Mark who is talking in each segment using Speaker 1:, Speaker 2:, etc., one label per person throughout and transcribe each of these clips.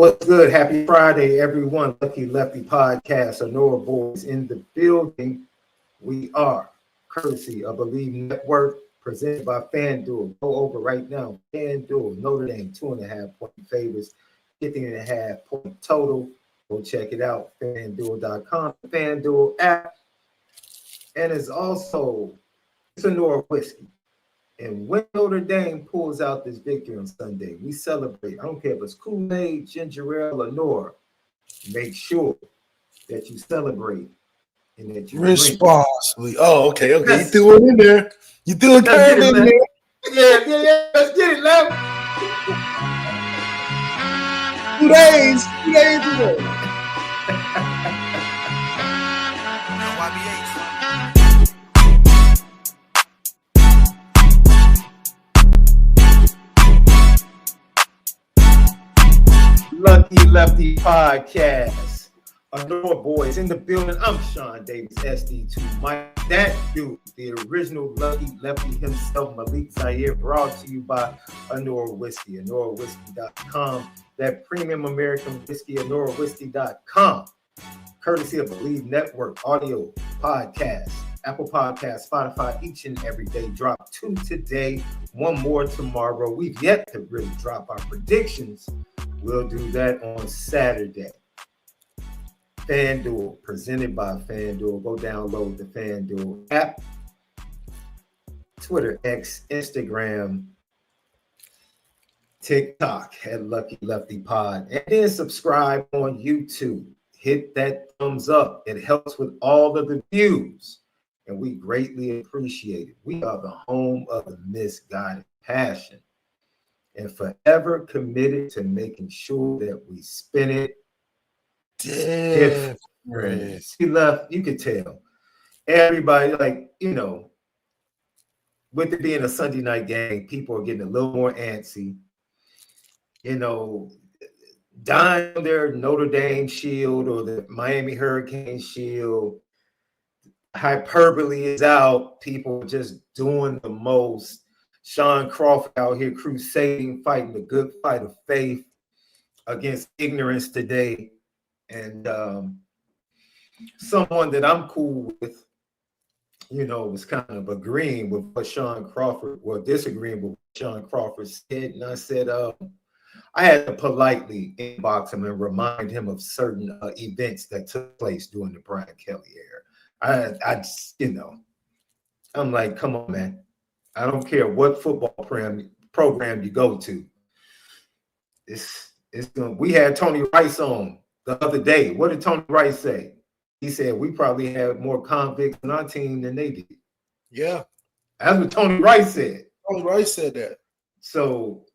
Speaker 1: What's good? Happy Friday, everyone. Lucky Lefty Podcast, Honora Boys in the building. We are courtesy of Bleav Network, presented by FanDuel. Go over right now. FanDuel, Notre Dame, 2.5-point favorites, 15.5-point total. Go check it out. FanDuel.com, FanDuel app. And it's also Sonora Whiskey. And when Notre Dame pulls out this victory on Sunday, we celebrate. I don't care if it's Kool-Aid, ginger ale, or Nora. Make sure that you celebrate and that you
Speaker 2: responsibly. Oh, okay. You threw it in there. You threw a curve in there.
Speaker 1: Yeah. Let's get it, love.
Speaker 2: 2 days. 2 days ago.
Speaker 1: Lucky Lefty Podcast. Honora Boys in the building. I'm Sean Davis, SD2. That dude, the original Lucky Lefty himself, Malik'S, ZAIRE, brought to you by Honora Whiskey, HonoraWhiskey.com. That premium American whiskey, HonoraWhiskey.com. Courtesy of Bleav Network, audio, podcast, Apple Podcasts, Spotify, each and every day. Drop 2 today, 1 more tomorrow. We've yet to really drop our predictions. We'll do that on Saturday. FanDuel, presented by FanDuel. Go download the FanDuel app. Twitter, X, Instagram, TikTok at Lucky Lefty Pod. And then subscribe on YouTube. Hit that thumbs up. It helps with all of the views. And we greatly appreciate it. We are the home of the misguided passion. And forever committed to making sure that we spin it different. He left, you could tell. Everybody, with it being a Sunday night game, people are getting a little more antsy. Dying on their Notre Dame shield or the Miami Hurricane shield. Hyperbole is out. People just doing the most. Shaun Crawford out here crusading, fighting the good fight of faith against ignorance today. And someone that I'm cool with, was kind of agreeing with what Shaun Crawford, or disagreeing with what Shaun Crawford said. And I said, I had to politely inbox him and remind him of certain events that took place during the Brian Kelly era. I just, I'm like, come on, man. I don't care what football program you go to. It's gonna. We had Tony Rice on the other day. What did Tony Rice say? He said we probably had more convicts on our team than they did.
Speaker 2: Yeah,
Speaker 1: that's what Tony Rice said.
Speaker 2: Tony Rice said that.
Speaker 1: So,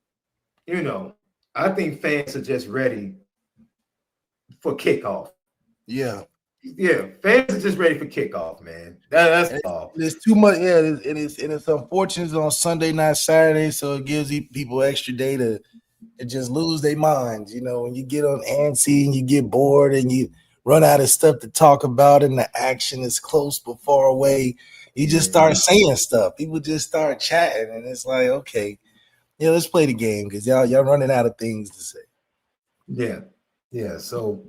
Speaker 1: I think fans are just ready for kickoff.
Speaker 2: Yeah.
Speaker 1: Yeah, fans are just ready for kickoff, man. That's all.
Speaker 2: There's too much. Yeah, it's unfortunate it's on Sunday, not Saturday, so it gives people extra day to just lose their minds. When you get on antsy and you get bored and you run out of stuff to talk about and the action is close but far away, you just start saying stuff. People just start chatting, and it's like, okay, let's play the game because y'all running out of things to say.
Speaker 1: Yeah. So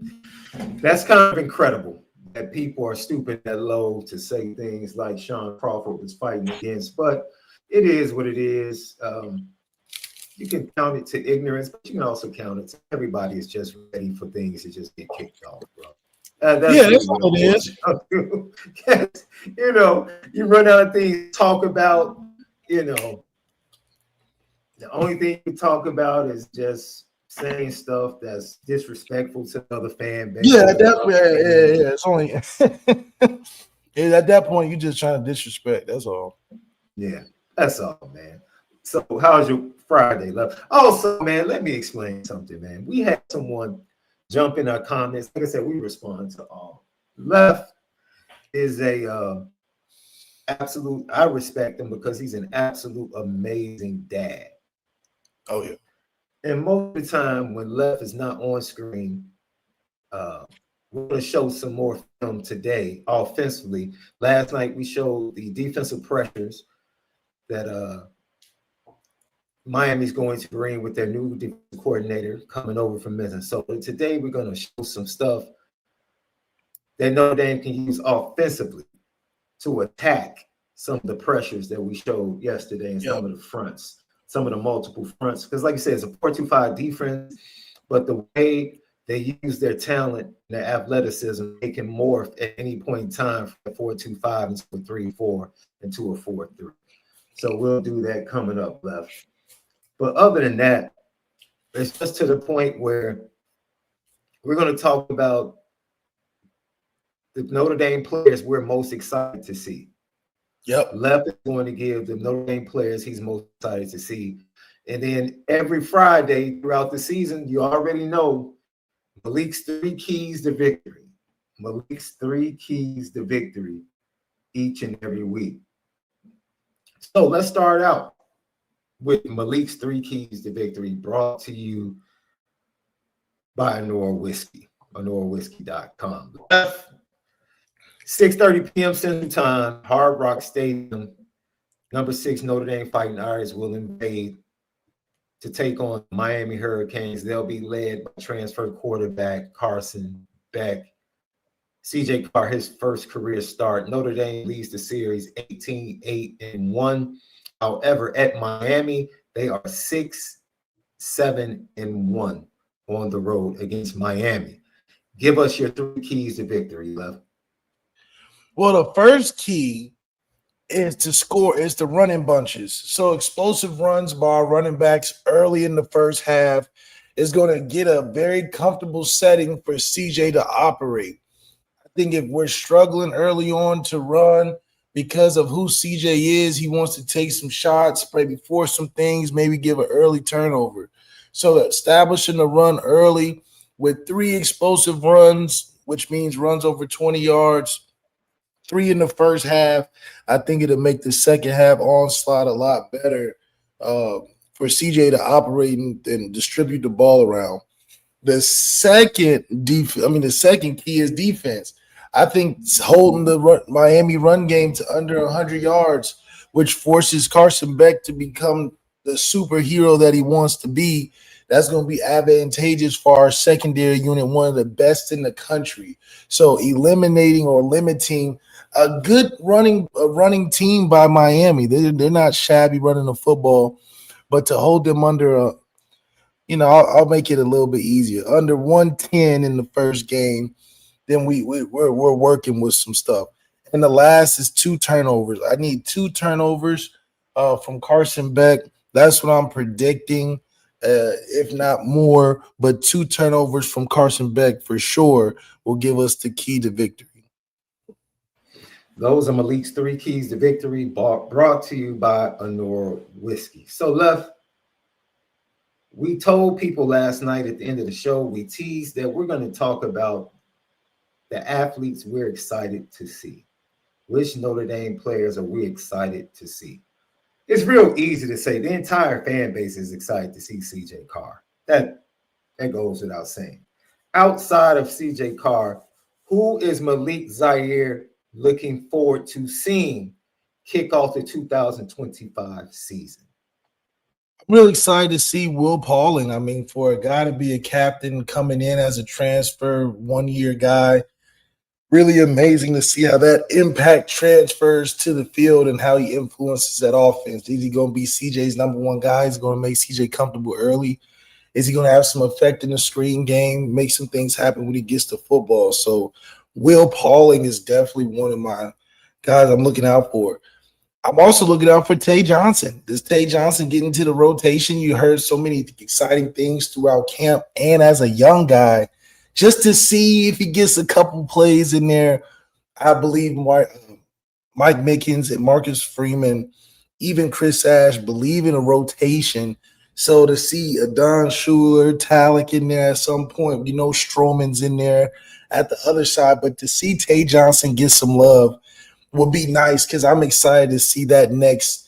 Speaker 1: that's kind of incredible that people are stupid that low to say things like Shaun Crawford was fighting against, but it is what it is. You can count it to ignorance, but you can also count it to everybody is just ready for things to just get kicked off, bro.
Speaker 2: That's what it is.
Speaker 1: You run out of things to talk about. The only thing you talk about is just saying stuff that's disrespectful to another fan base.
Speaker 2: Yeah, definitely. Yeah. It's only at that point you're just trying to disrespect. That's all.
Speaker 1: Yeah, that's all, man. So, how's your Friday, love? Also, man, let me explain something, man. We had someone jump in our comments. Like I said, we respond to all. Left is a absolute. I respect him because he's an absolute amazing dad.
Speaker 2: Oh yeah.
Speaker 1: And most of the time when Left is not on screen, we're going to show some more film today offensively. Last night we showed the defensive pressures that Miami's going to bring with their new defensive coordinator coming over from Minnesota. Today, we're going to show some stuff that Notre Dame can use offensively to attack some of the pressures that we showed yesterday in some of the fronts, some of the multiple fronts. Because like you said, it's a 4-2-5 defense, but the way they use their talent and their athleticism, they can morph at any point in time from a 4-2-5 into a 3-4 into a 4-3. So we'll do that coming up, Left. But other than that, it's just to the point where we're going to talk about the Notre Dame players we're most excited to see. Left is going to give the Notre Dame players he's most excited to see. And then every Friday throughout the season, you already know Malik'S 3 keys to victory. Malik'S 3 keys to victory each and every week. So let's start out with Malik'S 3 keys to victory, brought to you by Honora Whiskey, HonoraWhiskey.com. 6:30 p.m. Central Time, Hard Rock Stadium. Number 6 Notre Dame Fighting Irish will invade to take on Miami Hurricanes. They'll be led by transfer quarterback Carson Beck. CJ Carr, his first career start. Notre Dame leads the series 18-8-1. However, at Miami, they are 6-7-1 on the road against Miami. Give us your 3 keys to victory, Lev.
Speaker 2: Well, the first key is to score, is to run in bunches. So explosive runs by our running backs early in the first half is going to get a very comfortable setting for CJ to operate. I think if we're struggling early on to run because of who CJ is, he wants to take some shots, maybe force some things, maybe give an early turnover. So establishing the run early with 3 explosive runs, which means runs over 20 yards, 3 in the first half, I think it'll make the second half onslaught a lot better for CJ to operate and distribute the ball around. The second key is defense. I think holding the Miami run game to under 100 yards, which forces Carson Beck to become the superhero that he wants to be, that's going to be advantageous for our secondary unit, one of the best in the country. So eliminating or limiting a good running team by Miami. They're not shabby running the football, but to hold them under I'll make it a little bit easier. Under 110 in the first game, then we're working with some stuff. And the last is 2 turnovers. I need 2 turnovers from Carson Beck. That's what I'm predicting, if not more. But 2 turnovers from Carson Beck for sure will give us the key to victory.
Speaker 1: Those are Malik'S 3 keys to victory, brought to you by Honora Whiskey. So, Left, we told people last night at the end of the show, we teased that we're going to talk about the athletes we're excited to see. Which Notre Dame players are we excited to see? It's real easy to say the entire fan base is excited to see CJ Carr. That goes without saying. Outside of CJ Carr, who is Malik ZAIRE looking forward to seeing kick off the 2025 season?
Speaker 2: I'm really excited to see Will Pauling. I mean, for a guy to be a captain coming in as a transfer, 1-year guy, really amazing to see how that impact transfers to the field and how he influences that offense. Is he going to be CJ's number 1 guy? Is he going to make CJ comfortable early? Is he going to have some effect in the screen game, make some things happen when he gets to football? So Will Pauling is definitely one of my guys I'm looking out for. I'm also looking out for Tay Johnson. Does Tay Johnson get into the rotation? You heard so many exciting things throughout camp and as a young guy, just to see if he gets a couple plays in there. I believe Mike Mickens and Marcus Freeman, even Chris Ash, believe in a rotation. So to see Adon Schuler, Talek in there at some point, Stroman's in there at the other side, but to see Tay Johnson get some love would be nice because I'm excited to see that next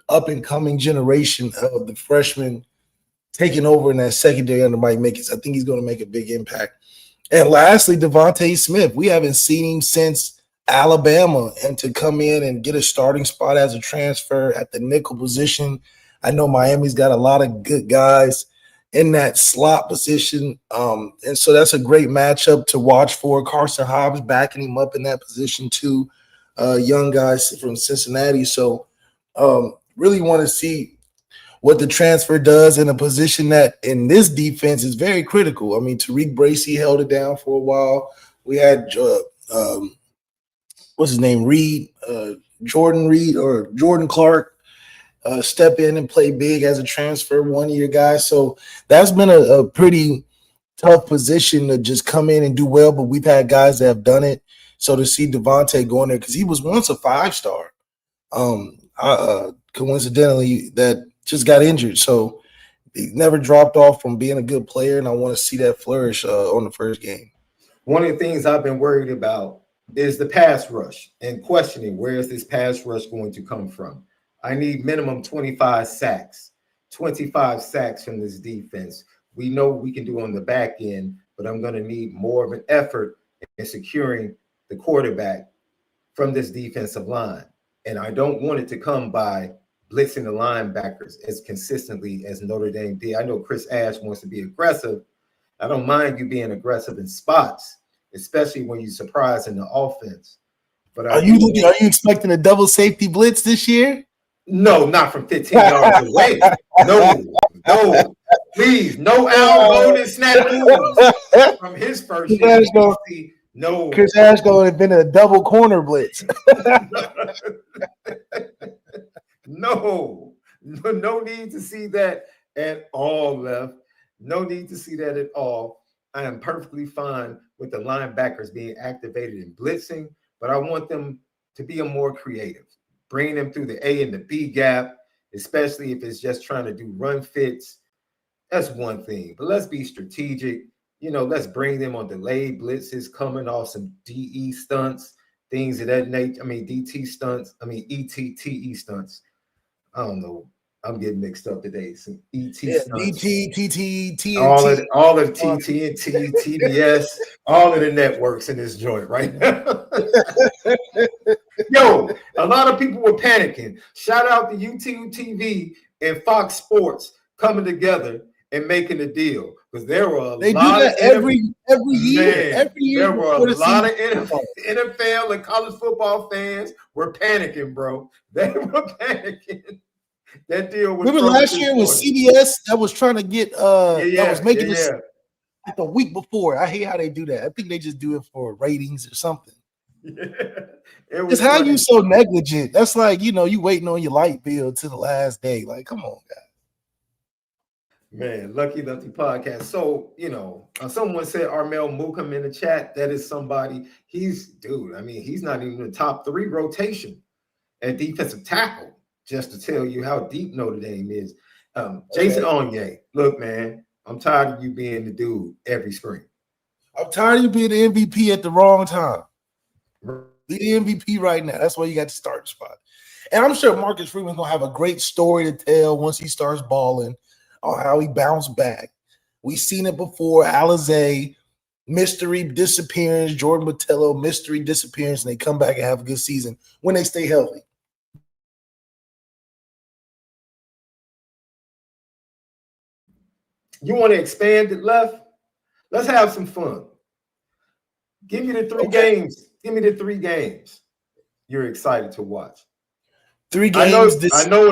Speaker 2: up-and-coming generation of the freshmen taking over in that secondary under Mike Mickens. I think he's going to make a big impact. And lastly, Devontae Smith. We haven't seen him since Alabama, and to come in and get a starting spot as a transfer at the nickel position, I know Miami's got a lot of good guys in that slot position. And so that's a great matchup to watch for. Carson Hobbs backing him up in that position too. Young guys from Cincinnati. So really want to see what the transfer does in a position that in this defense is very critical. I mean, Tariq Bracy held it down for a while. We had what's his name? Jordan Reed or Jordan Clark step in and play big as a transfer 1 year guy. So that's been a pretty tough position to just come in and do well, but we've had guys that have done it. So to see Devontae going there, because he was once a 5-star, coincidentally, that just got injured. So he never dropped off from being a good player, and I want to see that flourish on the first game.
Speaker 1: One of the things I've been worried about is the pass rush and questioning where is this pass rush going to come from. I need minimum 25 sacks from this defense. We know we can do on the back end, but I'm going to need more of an effort in securing the quarterback from this defensive line. And I don't want it to come by blitzing the linebackers as consistently as Notre Dame did. I know Chris Ash wants to be aggressive. I don't mind you being aggressive in spots, especially when you surprise in the offense. But
Speaker 2: are you expecting a double safety blitz this year?
Speaker 1: No, not from 15 yards away. No. Please, no elbow and snap moves from his first year. No.
Speaker 2: Chris Ash going to have been a double corner blitz.
Speaker 1: No need to see that at all, Left. No need to see that at all. I am perfectly fine with the linebackers being activated in blitzing, but I want them to be more creative. Bring them through the A and the B gap, especially if it's just trying to do run fits. That's one thing. But let's be strategic. Let's bring them on delayed blitzes, coming off some DE stunts, things of that nature. I mean, DT stunts. I mean, ETTE stunts. I don't know. I'm getting mixed up today. Some ET stunts.
Speaker 2: DT, TT, TNT.
Speaker 1: All of TT, TBS, all of the networks in this joint right now. Yo, a lot of people were panicking. Shout out to YouTube TV and Fox Sports coming together and making a deal, because there were a lot of
Speaker 2: every year. Every year
Speaker 1: there were a lot of NFL and college football fans were panicking, bro. They were panicking. That deal was.
Speaker 2: Remember last year was CBS that was trying to get that was making this like a week before. I hate how they do that. I think they just do it for ratings or something.
Speaker 1: Yeah,
Speaker 2: it's how you so negligent. That's like, you waiting on your light bill to the last day. Like, come on, guys.
Speaker 1: Man, Lucky Lefty podcast. So, someone said Armel Mukam in the chat. That is somebody. He's not even the top 3 rotation at defensive tackle, just to tell you how deep Notre Dame is. Jason Onye, look, man, I'm tired of you being the dude every spring.
Speaker 2: I'm tired of you being the MVP at the wrong time. Be the MVP right now. That's why you got the starting spot. And I'm sure Marcus Freeman's going to have a great story to tell once he starts balling on how he bounced back. We've seen it before. Alizé, mystery disappearance. Jordan Portillo, mystery disappearance. And they come back and have a good season when they stay healthy.
Speaker 1: You want to expand it, Left? Let's have some fun. Give me the 3 games. Give me the 3 games you're excited to watch.
Speaker 2: 3 games.
Speaker 1: I know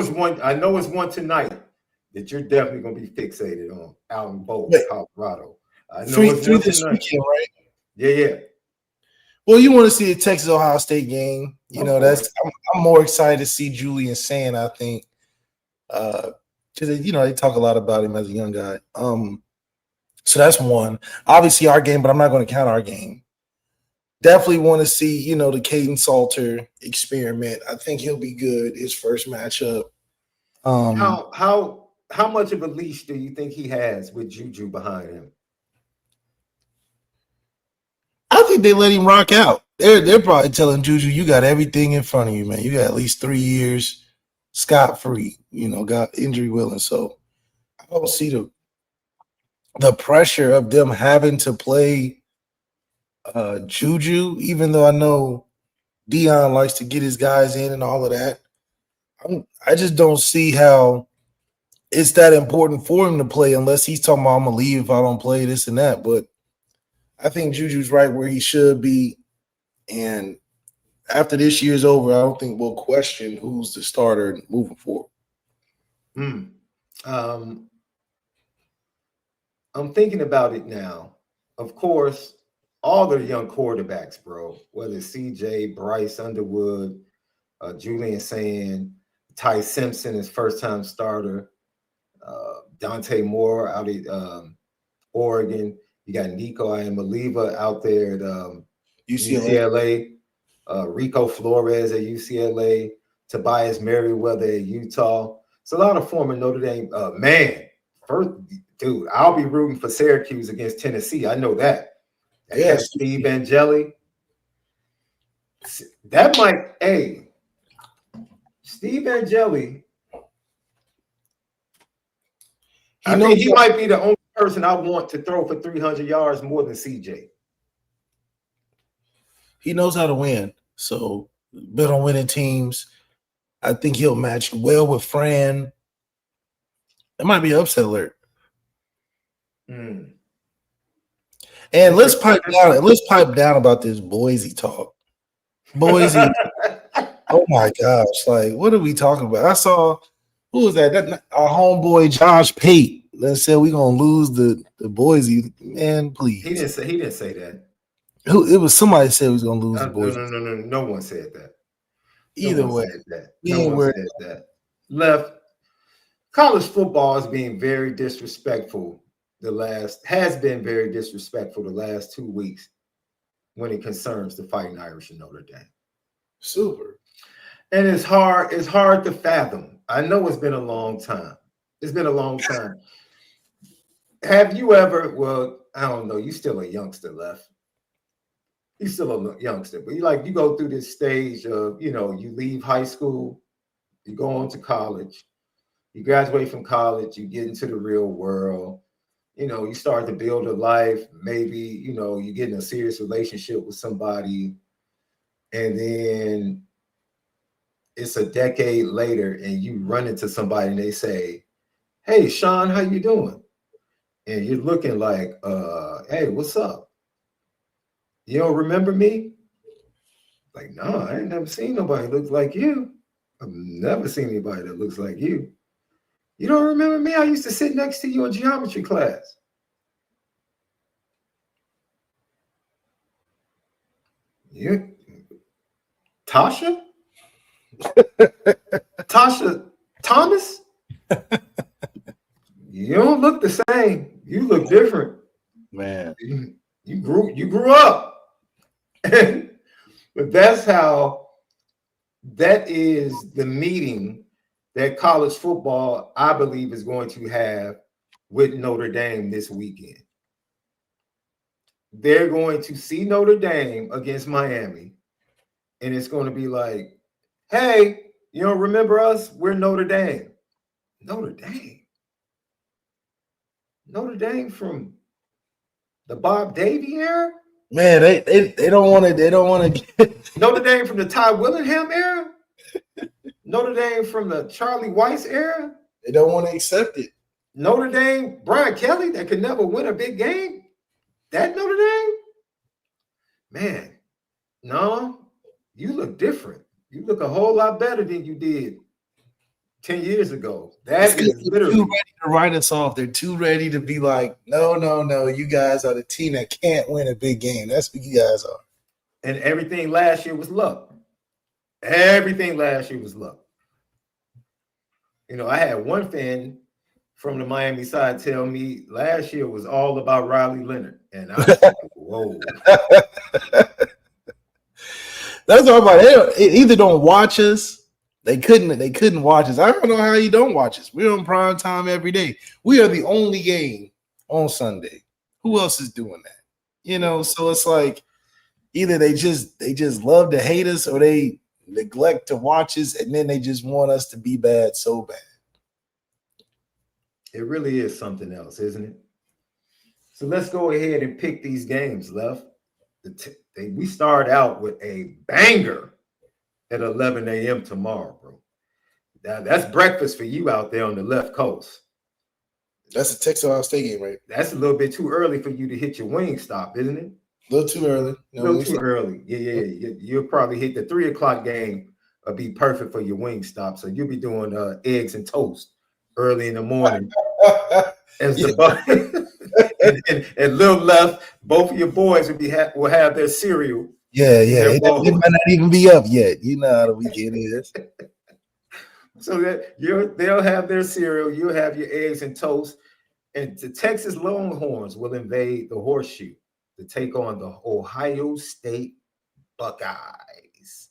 Speaker 1: it's one tonight that you're definitely going to be fixated on out in Boulder, Colorado. I know
Speaker 2: three
Speaker 1: it's one
Speaker 2: this
Speaker 1: tonight.
Speaker 2: Weekend, right?
Speaker 1: Yeah.
Speaker 2: Well, you want to see a Texas Ohio State game. I'm more excited to see Julian Sand, I think. Because they talk a lot about him as a young guy. So that's one. Obviously our game, but I'm not going to count our game. Definitely want to see, the Caden Salter experiment. I think he'll be good his first matchup.
Speaker 1: How much of a leash do you think he has with Juju behind him?
Speaker 2: I think they let him rock out. They're probably telling Juju, you got everything in front of you, man. You got at least 3 years scot-free, got injury willing. So I don't see the pressure of them having to play Juju, even though I know Dion likes to get his guys in and all of that. I just don't see how it's that important for him to play unless he's talking about I'm gonna leave if I don't play this and that. But I think Juju's right where he should be. And after this year's over, I don't think we'll question who's the starter moving forward.
Speaker 1: I'm thinking about it now. Of course, all the young quarterbacks, bro, whether it's CJ, Bryce Underwood, Julian Sand, Ty Simpson, his first-time starter, Dante Moore out of Oregon. You got Nico Iamaleava out there at UCLA. Rico Flores at UCLA. Tobias Merriweather at Utah. It's a lot of former Notre Dame. Dude, I'll be rooting for Syracuse against Tennessee. I know that. Yes, Steve Angeli. That might, Steve Angeli. I think he might be the only person I want to throw for 300 yards more than CJ.
Speaker 2: He knows how to win. So bet on winning teams. I think he'll match well with Fran. It might be an upset alert. And let's pipe down. Let's pipe down about this Boise talk. Boise. Oh my gosh! Like, what are we talking about? I saw who was that? Our homeboy Josh Pate that said we're gonna lose the Boise. Man, please.
Speaker 1: He didn't say that.
Speaker 2: Who? It was somebody said we was gonna lose the Boise.
Speaker 1: No one said that.
Speaker 2: Either way,
Speaker 1: no one said that. Left. College football is being very disrespectful. Has been very disrespectful the last 2 weeks when it concerns the Fighting Irish and Notre Dame.
Speaker 2: Super.
Speaker 1: And it's hard to fathom. I know it's been a long time. It's been a long time. Have you ever, well, I don't know, you still a youngster, Left. You're still a youngster, but you go through this stage of, you leave high school, you go on to college, you graduate from college, you get into the real world, you start to build a life, maybe, you get in a serious relationship with somebody, and then it's a decade later and you run into somebody and they say, "Hey, Sean, how you doing?" And you're looking like, "Hey, what's up? You don't remember me?" Like, no, I ain't never seen nobody that looks like you. I've never seen anybody that looks like you. You don't remember me? I used to sit next to you in geometry class. You, Tasha? Tasha Thomas? You don't look the same. You look different.
Speaker 2: Man.
Speaker 1: You grew up. But that is the meeting that college football, I believe, is going to have with Notre Dame this weekend. They're going to see Notre Dame against Miami, and it's going to be like, "Hey, you don't remember us? We're Notre Dame." Notre Dame? Notre Dame from the Bob Davie era?
Speaker 2: Man, they don't want to. They don't want to get
Speaker 1: Notre Dame from the Ty Willingham era? Notre Dame from the Charlie Weiss era?
Speaker 2: They don't want to accept it.
Speaker 1: Notre Dame, Brian Kelly, that could never win a big game? That Notre Dame? Man, no, you look different. You look a whole lot better than you did 10 years ago. That is literally
Speaker 2: too ready to write us off. They're too ready to be like, no. You guys are the team that can't win a big game. That's what you guys are.
Speaker 1: And everything last year was luck. Everything last year was luck. I had one fan from the Miami side tell me last year was all about Riley Leonard. And I was like, whoa.
Speaker 2: That's all about it. They either don't watch us. They couldn't watch us. I don't know how you don't watch us. We're on prime time every day. We are the only game on Sunday. Who else is doing that? So it's like either they just love to hate us or they neglect to watch us, and then they just want us to be bad so bad.
Speaker 1: It really is something else, isn't it? So let's go ahead and pick these games, Left. We start out with a banger at 11 a.m. tomorrow, bro. That's breakfast for you out there on the left coast.
Speaker 2: That's a Texas Ohio State game, right?
Speaker 1: That's a little bit too early for you to hit your Wingstop, isn't it?
Speaker 2: A little too early.
Speaker 1: A little too early. Yeah. You'll probably hit the 3 o'clock game. Be perfect for your Wingstop. So you'll be doing eggs and toast early in the morning. As the and little left, both of your boys will have their cereal.
Speaker 2: Yeah. They might not even be up yet. You know how the weekend is.
Speaker 1: So that they'll have their cereal, you'll have your eggs and toast, and the Texas Longhorns will invade the Horseshoe to take on the Ohio State Buckeyes.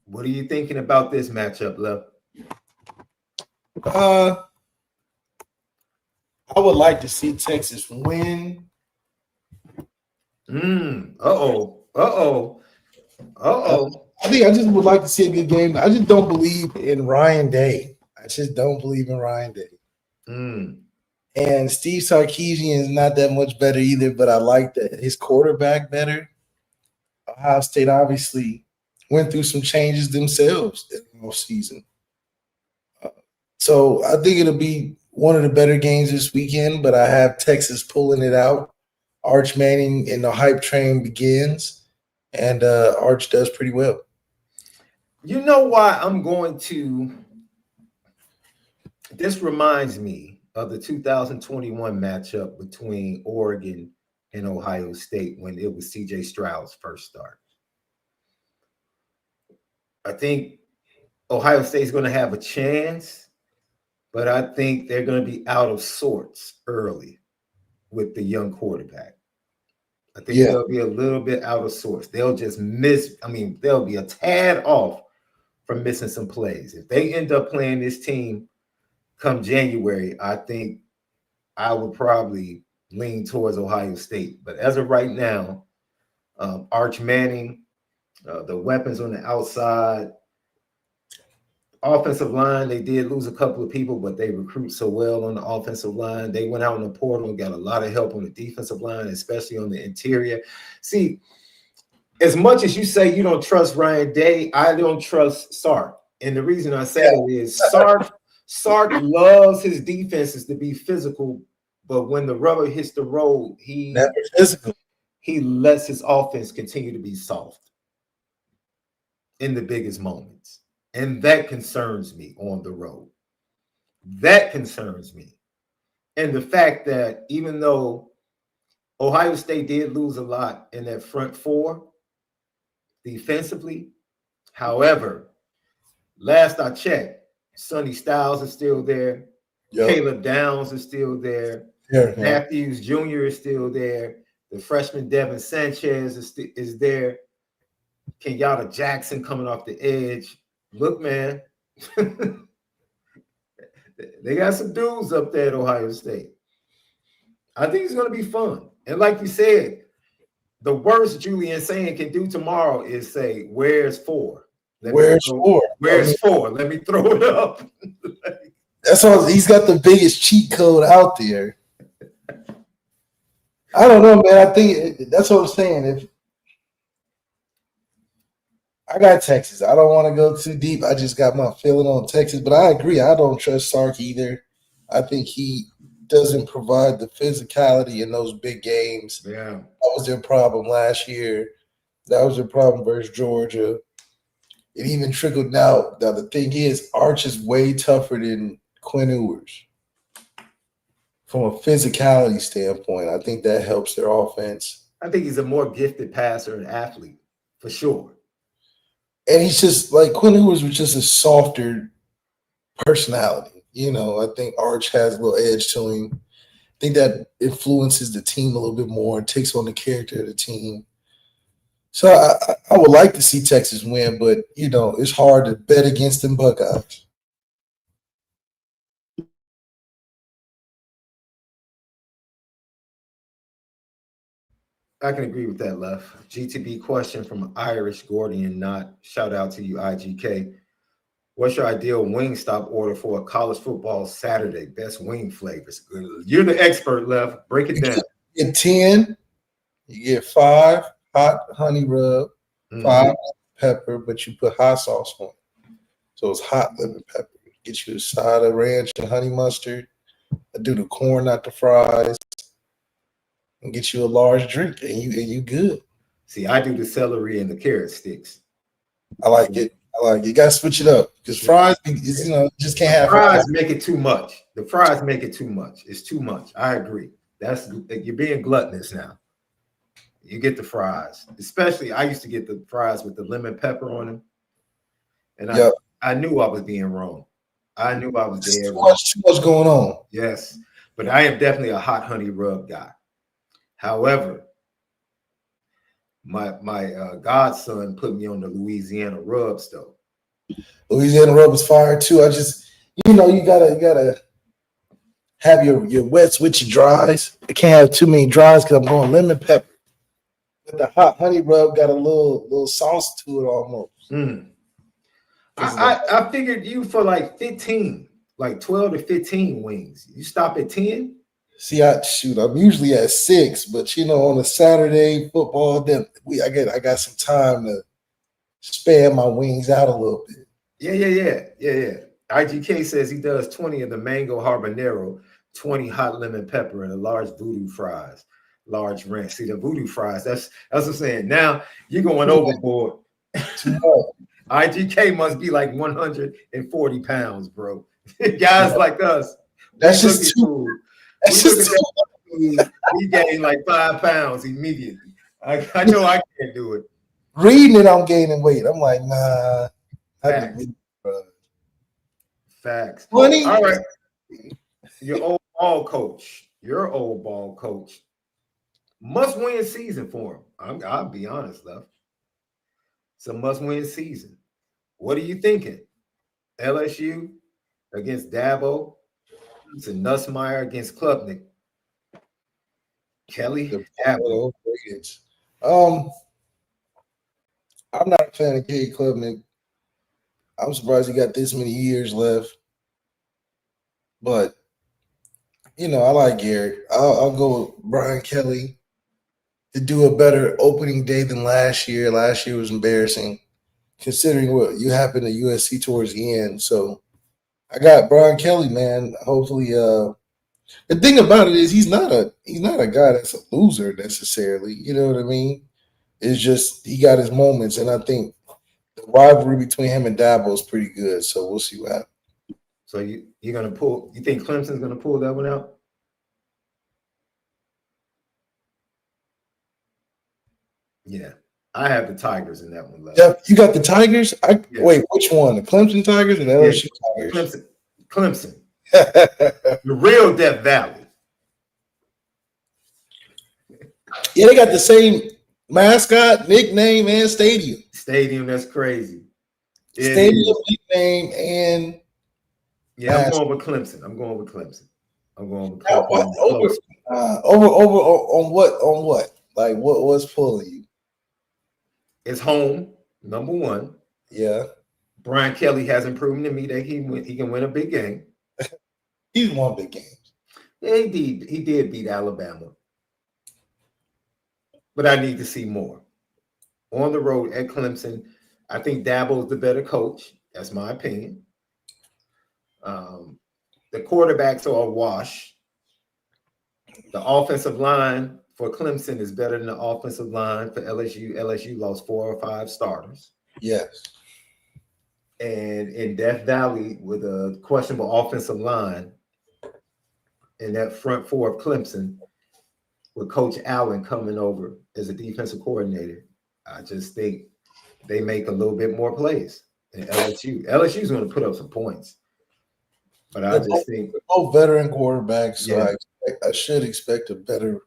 Speaker 1: What are you thinking about this matchup, Lev?
Speaker 2: I would like to see Texas win. I think I just would like to see a good game. I just don't believe in Ryan Day. And Steve Sarkisian is not that much better either, but I like that his quarterback better. Ohio State obviously went through some changes themselves in the season. So I think it'll be one of the better games this weekend, but I have Texas pulling it out. Arch Manning and the hype train begins, and Arch does pretty well.
Speaker 1: You know why I'm going to – this reminds me of the 2021 matchup between Oregon and Ohio State when it was C.J. Stroud's first start. I think Ohio State's going to have a chance, but I think they're going to be out of sorts early with the young quarterback. I think they'll be a little bit out of sorts. They'll just miss – they'll be a tad off from missing some plays. If they end up playing this team come January, I think I would probably lean towards Ohio State. But as of right now, Arch Manning, the weapons on the outside, offensive line, they did lose a couple of people, but they recruit so well on the offensive line. They went out in the portal and got a lot of help on the defensive line, especially on the interior. See, as much as you say you don't trust Ryan Day, I don't trust Sark. And the reason I say that is Sark loves his defenses to be physical, but when the rubber hits the road, he lets his offense continue to be soft in the biggest moments. And that concerns me on the road. That concerns me. And the fact that even though Ohio State did lose a lot in that front four defensively, however, last I checked, Sonny Styles is still there. Yep. Caleb Downs is still there. Matthews Jr. is still there. The freshman Devin Sanchez is there. Kenyatta Jackson coming off the edge. Look, man, they got some dudes up there at Ohio State. I think it's going to be fun. And like you said, the worst Julian Sayin can do tomorrow is say, where's 4? Where's 4? Where's 4? Let me throw it up.
Speaker 2: That's all. He's got the biggest cheat code out there. I don't know, man. I think that's what I'm saying. If I got Texas, I don't want to go too deep. I just got my feeling on Texas, but I agree. I don't trust Sark either. I think he doesn't provide the physicality in those big games.
Speaker 1: Yeah,
Speaker 2: that was their problem last year. That was their problem versus Georgia. It even trickled out. Now, the thing is, Arch is way tougher than Quinn Ewers. From a physicality standpoint, I think that helps their offense.
Speaker 1: I think he's a more gifted passer and athlete, for sure.
Speaker 2: And he's just like Quinn Ewers was just a softer personality. You know, I think Arch has a little edge to him. I think that influences the team a little bit more, takes on the character of the team. So I would like to see Texas win, but, you know, it's hard to bet against them Buckeyes.
Speaker 1: I can agree with that, Lef. GTB question from Irish Gordian Knot. Shout out to you, IGK. What's your ideal Wingstop order for a college football Saturday? Best wing flavors. You're the expert, Lef. Break it down.
Speaker 2: You get 10. You get 5 hot honey rub, 5 pepper, but you put hot sauce on it. So it's hot lemon pepper. Get you a side of ranch and honey mustard. I do the corn, not the fries, and get you a large drink, and you good.
Speaker 1: See, I do the celery and the carrot sticks.
Speaker 2: I like it. You gotta switch it up because fries, just can't have
Speaker 1: fries. Make it too much. The fries make it too much. It's too much. I agree. You're being gluttonous now. You get the fries, especially I used to get the fries with the lemon pepper on them, and I knew I was being wrong. I knew I was there.
Speaker 2: Too much going on.
Speaker 1: Yes, but I am definitely a hot honey rub guy. However, my godson put me on the Louisiana rubs though.
Speaker 2: Louisiana rub is fire too. I just, you gotta have your wets with your dries. I can't have too many dries because I'm going lemon pepper. But the hot honey rub got a little sauce to it almost.
Speaker 1: I figured you for like 15, like 12 to 15 wings. You stop at 10?
Speaker 2: See, I'm usually at 6, but on a Saturday football, then I got some time to span my wings out a little bit.
Speaker 1: Yeah. IGK says he does 20 of the mango habanero, 20 hot lemon pepper, and a large voodoo fries, large ranch. See the voodoo fries. That's what I'm saying. Now you're going overboard. IGK must be like 140 pounds, bro. Guys like us.
Speaker 2: That's just too.
Speaker 1: He gained like 5 pounds immediately. I know I can't do it.
Speaker 2: Reading it, I'm gaining weight. I'm like, nah.
Speaker 1: Facts.
Speaker 2: Funny.
Speaker 1: All right. Your old ball coach. Must-win season for him. I'll be honest, though. It's a must-win season. What are you thinking? LSU against Dabo. It's a Nussmeier against Klubnik. Kelly. Dabo.
Speaker 2: I'm not a fan of Kelly Klubnik. I'm surprised he got this many years left. But, I like Garrett. I'll go with Brian Kelly to do a better opening day than last year. Last year was embarrassing, considering what happened at USC towards the end. So I got Brian Kelly, man. Hopefully, the thing about it is he's not a guy that's a loser necessarily. You know what I mean? It's just he got his moments, and I think the rivalry between him and Dabo is pretty good. So we'll see what happens.
Speaker 1: So you're gonna pull? You think Clemson's gonna pull that one out? Yeah, I have the Tigers in that one left.
Speaker 2: Yeah, you got the Tigers. Wait, which one? The Clemson Tigers or the LSU Tigers?
Speaker 1: Clemson. The real Death Valley.
Speaker 2: Yeah, they got the same mascot, nickname, and stadium.
Speaker 1: Stadium, that's crazy.
Speaker 2: Stadium, nickname, and
Speaker 1: I'm going with Clemson.
Speaker 2: Over on what? Like what's pulling you?
Speaker 1: It's home, number one.
Speaker 2: Yeah.
Speaker 1: Brian Kelly hasn't proven to me that he can win a big game.
Speaker 2: He's won big games.
Speaker 1: Yeah, he did beat Alabama. But I need to see more. On the road at Clemson, I think Dabo's the better coach. That's my opinion. The quarterbacks are a wash. The offensive line for Clemson is better than the offensive line for LSU. LSU lost 4 or 5 starters.
Speaker 2: Yes.
Speaker 1: And in Death Valley, with a questionable offensive line, and that front four of Clemson, with Coach Allen coming over as a defensive coordinator, I just think they make a little bit more plays than LSU. LSU's going to put up some points. But I just think
Speaker 2: both veteran quarterbacks, so I should expect a better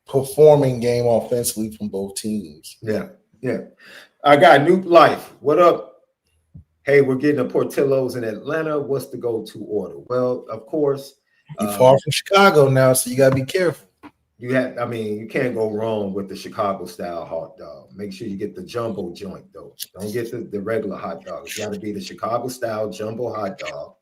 Speaker 2: performing game offensively from both teams.
Speaker 1: Yeah. I got Nuke Life. What up? Hey, we're getting a Portillo's in Atlanta. What's the go-to order? Well, of course.
Speaker 2: You're far from Chicago now, so you got to be careful.
Speaker 1: You can't go wrong with the Chicago-style hot dog. Make sure you get the jumbo joint, though. Don't get the regular hot dog. It's got to be the Chicago-style jumbo hot dog.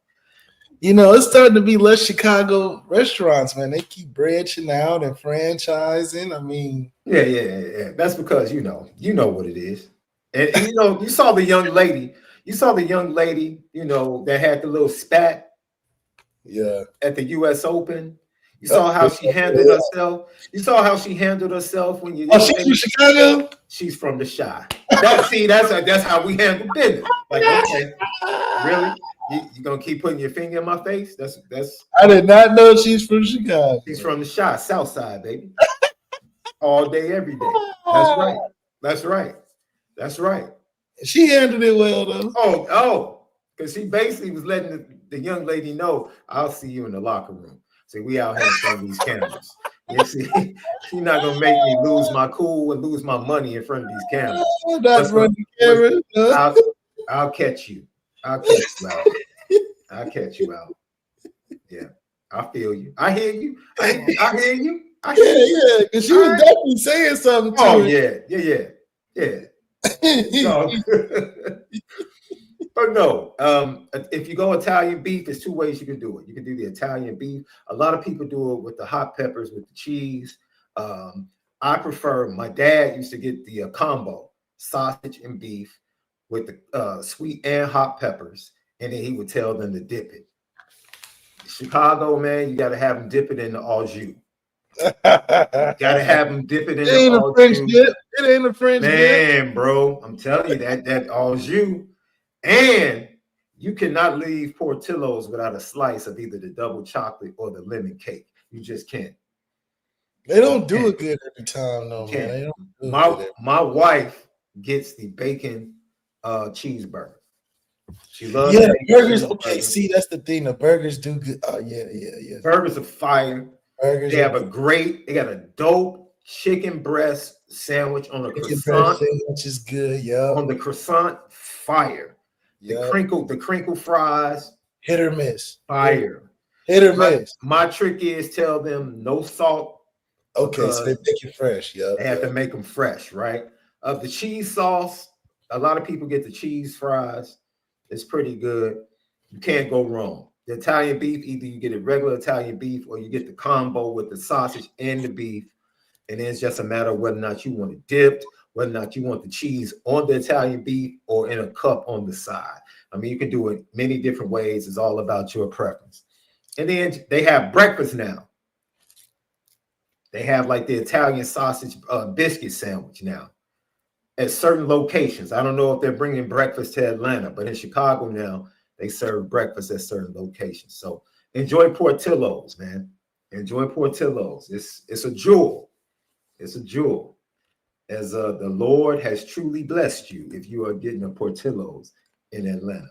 Speaker 2: It's starting to be less Chicago restaurants, man. They keep branching out and franchising.
Speaker 1: Yeah. That's because you know what it is. And you saw the young lady You saw the young lady, that had the little spat at the U.S. Open. You saw how she handled herself. You saw how she handled herself when you.
Speaker 2: Oh, she's from Chicago.
Speaker 1: She's from the Chi. That's how we handle business. Like, okay, really? You gonna keep putting your finger in my face? That's.
Speaker 2: I did not know she's from Chicago.
Speaker 1: She's from the Chi, South Side, baby. All day, every day. That's right. That's right. That's right.
Speaker 2: She handled it well, though.
Speaker 1: Oh, because she basically was letting the young lady know, I'll see you in the locker room. See, we out here in front of these cameras. You see, she's not gonna make me lose my cool and lose my money in front of these cameras. I'll catch you. I'll catch you out. I'll catch you out. Yeah, I feel you. I hear you. I hear you.
Speaker 2: Yeah, because she was definitely saying something to her.
Speaker 1: Yeah. But no, if you go Italian beef, there's two ways you can do it. You can do the Italian beef. A lot of people do it with the hot peppers, with the cheese. I prefer, my dad used to get the combo, sausage and beef with the sweet and hot peppers, and then he would tell them to dip it. Chicago, man, you got to have them dip it in the au jus. Gotta have them dip it in
Speaker 2: the au jus. It ain't a French dip.
Speaker 1: Man, bro, I'm telling you that au jus. And you cannot leave Portillo's without a slice of either the double chocolate or the lemon cake. You just can't.
Speaker 2: They don't do it good every time, though, man. They don't do
Speaker 1: my wife gets the bacon cheeseburger. She loves
Speaker 2: burgers. Okay, see, that's the thing. The burgers do good. Oh, yeah.
Speaker 1: Burgers are fire. Burgers. They got a dope chicken breast sandwich on a croissant.
Speaker 2: Which is good, yeah.
Speaker 1: On the croissant, fire. The crinkle fries.
Speaker 2: Hit or miss.
Speaker 1: Fire.
Speaker 2: Hit or miss.
Speaker 1: My trick is tell them no salt.
Speaker 2: Okay, so they make it fresh. Yeah.
Speaker 1: They have to make them fresh, right? The cheese sauce, a lot of people get the cheese fries. It's pretty good. You can't go wrong. The Italian beef, either you get a regular Italian beef or you get the combo with the sausage and the beef. And then it's just a matter of whether or not you want it dipped, whether or not you want the cheese on the Italian beef or in a cup on the side. I mean, you can do it many different ways. It's all about your preference. And then they have breakfast now. They have like the Italian sausage biscuit sandwich now at certain locations. I don't know if they're bringing breakfast to Atlanta, but in Chicago now, they serve breakfast at certain locations. So enjoy Portillo's, man. Enjoy Portillo's. It's a jewel. It's a jewel. As the Lord has truly blessed you if you are getting a Portillo's in Atlanta.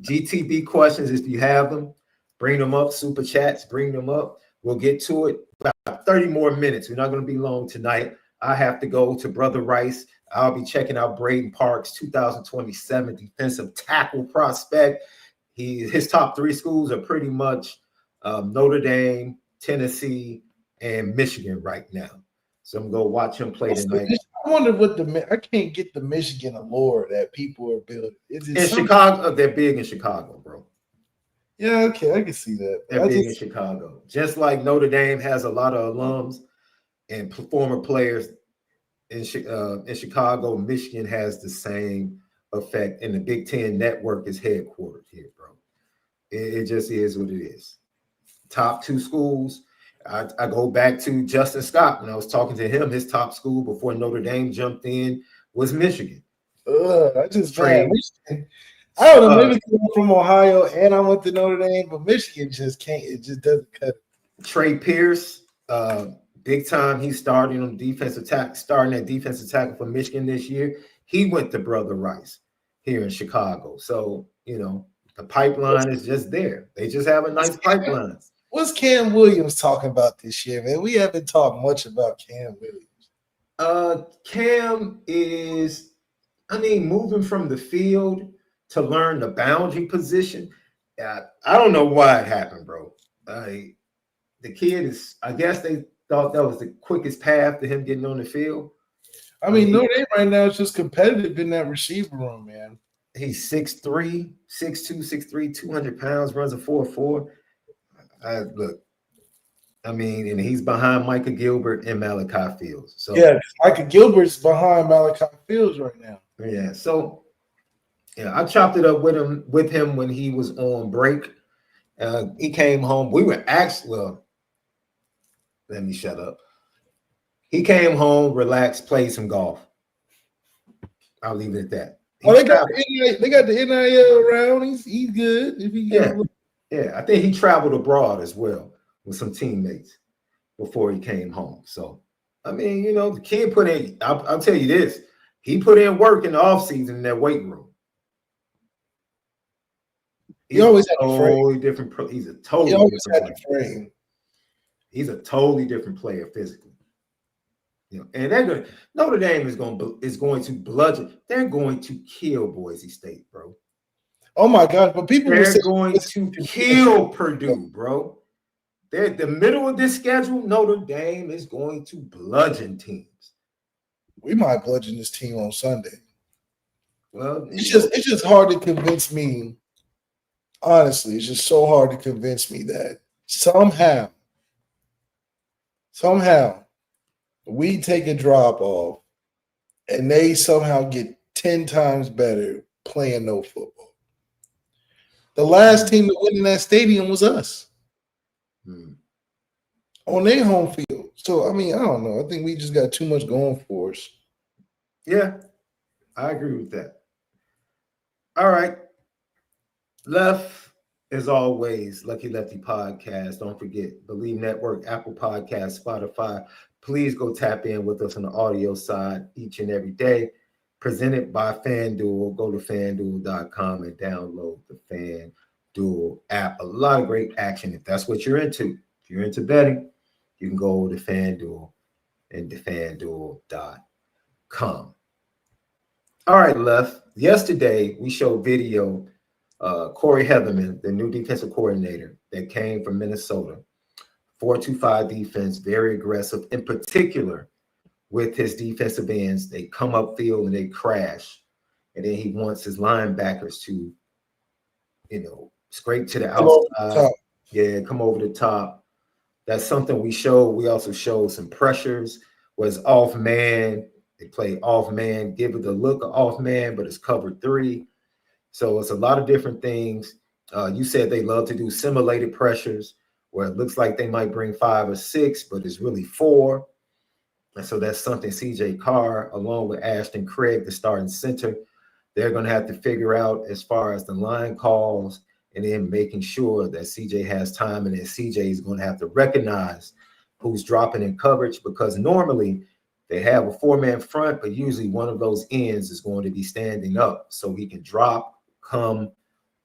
Speaker 1: GTB questions, if you have them, bring them up. Super chats, bring them up. We'll get to it. About 30 more minutes. We're not going to be long tonight. I have to go to Brother Rice. I'll be checking out Braden Parks, 2027 defensive tackle prospect. His top three schools are pretty much Notre Dame, Tennessee, and Michigan right now. So I'm going to watch him play tonight.
Speaker 2: I wonder what I can't get the Michigan allure that people are building.
Speaker 1: In Chicago, they're big in Chicago, bro.
Speaker 2: Yeah, okay, I can see that.
Speaker 1: They're big in Chicago. Just like Notre Dame has a lot of alums and former players in Chicago, Michigan has the same effect, and the Big Ten network is headquartered here, bro. It just is what it is. Top two schools. I go back to Justin Scott when I was talking to him. His top school before Notre Dame jumped in was Michigan.
Speaker 2: I just trained Michigan. I don't know, maybe I'm from Ohio and I went to Notre Dame, but Michigan just can't. It just doesn't cut it.
Speaker 1: Trey Pierce, big time. He's starting on defensive tackle, starting at defensive tackle for Michigan this year. He went to Brother Rice here in Chicago. So, the pipeline is just there. They just have a nice pipeline.
Speaker 2: What's Cam Williams talking about this year, man? We haven't talked much about Cam Williams.
Speaker 1: Cam is, moving from the field to learn the boundary position. I don't know why it happened, bro. The kid is, I guess they thought that was the quickest path to him getting on the field.
Speaker 2: Notre Dame right now is just competitive in that receiver room, man.
Speaker 1: He's 6'3", 6'2", 6'3", 200 pounds, runs a 4.4. And he's behind Micah Gilbert and Malachi Fields. So
Speaker 2: yeah, Micah Gilbert's behind Malachi Fields right now.
Speaker 1: Yeah, so Yeah, I chopped it up with him when he was on break. He came home. We were actually, well, let me shut up. He came home, relaxed, played some golf. I'll leave it at that.
Speaker 2: They got the NIL around. He's good. If he
Speaker 1: yeah, yeah. I think he traveled abroad as well with some teammates before he came home. So, I mean, the kid put in. I'll tell you this: he put in work in the offseason in that weight room.
Speaker 2: He always had a frame.
Speaker 1: Different. He's a totally different
Speaker 2: frame.
Speaker 1: He's a totally different player physically. And they're Notre Dame is going to bludgeon. They're going to kill Boise State, bro.
Speaker 2: Oh my gosh! But
Speaker 1: they're going to kill Purdue, bro. They're the middle of this schedule. Notre Dame is going to bludgeon teams.
Speaker 2: We might bludgeon this team on Sunday.
Speaker 1: Well,
Speaker 2: it's just hard to convince me. Honestly, it's just so hard to convince me that somehow we take a drop off and they somehow get 10 times better playing no football. The last team to win in that stadium was us on their home field. So, I mean, I don't know. I think we just got too much going for us.
Speaker 1: Yeah, I agree with that. All right. Left, as always, Lucky Lefty Podcast. Don't forget, Bleav Network, Apple Podcasts, Spotify. Please go tap in with us on the audio side each and every day. Presented by FanDuel. Go to FanDuel.com and download the FanDuel app. A lot of great action if that's what you're into. If you're into betting, you can go to FanDuel and to FanDuel.com. All right, Left. Yesterday, we showed video. Corey Heatherman, the new defensive coordinator that came from Minnesota, 4-2-5 defense, very aggressive, in particular with his defensive ends. They come upfield and they crash. And then he wants his linebackers to, scrape to the outside. Yeah, come over the top. That's something we showed. We also showed some pressures, was off man. They play off man, give it the look of off man, but it's cover 3. So it's a lot of different things. You said they love to do simulated pressures where it looks like they might bring 5 or 6, but it's really 4. And so that's something CJ Carr, along with Ashton Craig, the starting center, they're going to have to figure out as far as the line calls and then making sure that CJ has time, and then CJ is going to have to recognize who's dropping in coverage, because normally they have a 4-man front, but usually one of those ends is going to be standing up so he can drop, come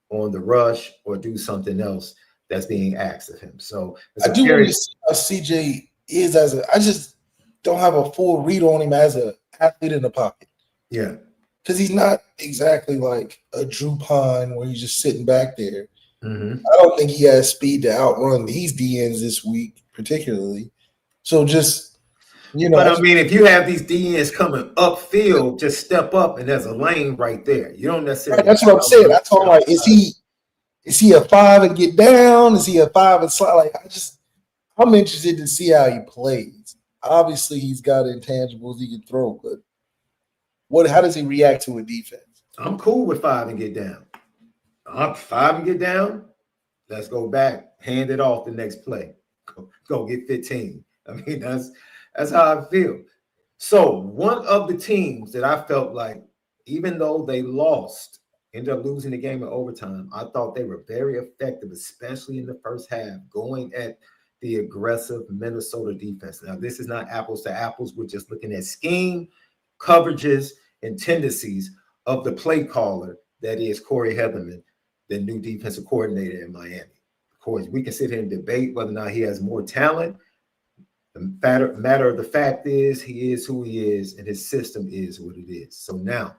Speaker 1: on the rush, or do something else that's being asked of him. So
Speaker 2: I do want to see how CJ is I just don't have a full read on him as an athlete in the pocket.
Speaker 1: Yeah.
Speaker 2: Because he's not exactly like a Drew Pine where he's just sitting back there.
Speaker 1: Mm-hmm.
Speaker 2: I don't think he has speed to outrun these DNs this week, particularly. So just,
Speaker 1: But I mean, if you have these DNs coming upfield, just step up and there's a lane right there. You don't necessarily.
Speaker 2: Right, that's what I'm saying. I told him, like, is he a 5 and get down? Is he a 5 and slide? Like, I'm interested to see how he plays. Obviously, he's got intangibles he can throw, but how does he react to a defense?
Speaker 1: I'm cool with 5 and get down. 5 and get down. Let's go back. Hand it off the next play. Go get 15. I mean, that's how I feel. So one of the teams that I felt like, even though they lost, ended up losing the game in overtime, I thought they were very effective, especially in the first half, going at the aggressive Minnesota defense. Now, this is not apples to apples. We're just looking at scheme, coverages, and tendencies of the play caller that is Corey Heatherman, the new defensive coordinator in Miami. Of course, we can sit here and debate whether or not he has more talent. The matter of the fact is, he is who he is, and his system is what it is. So now,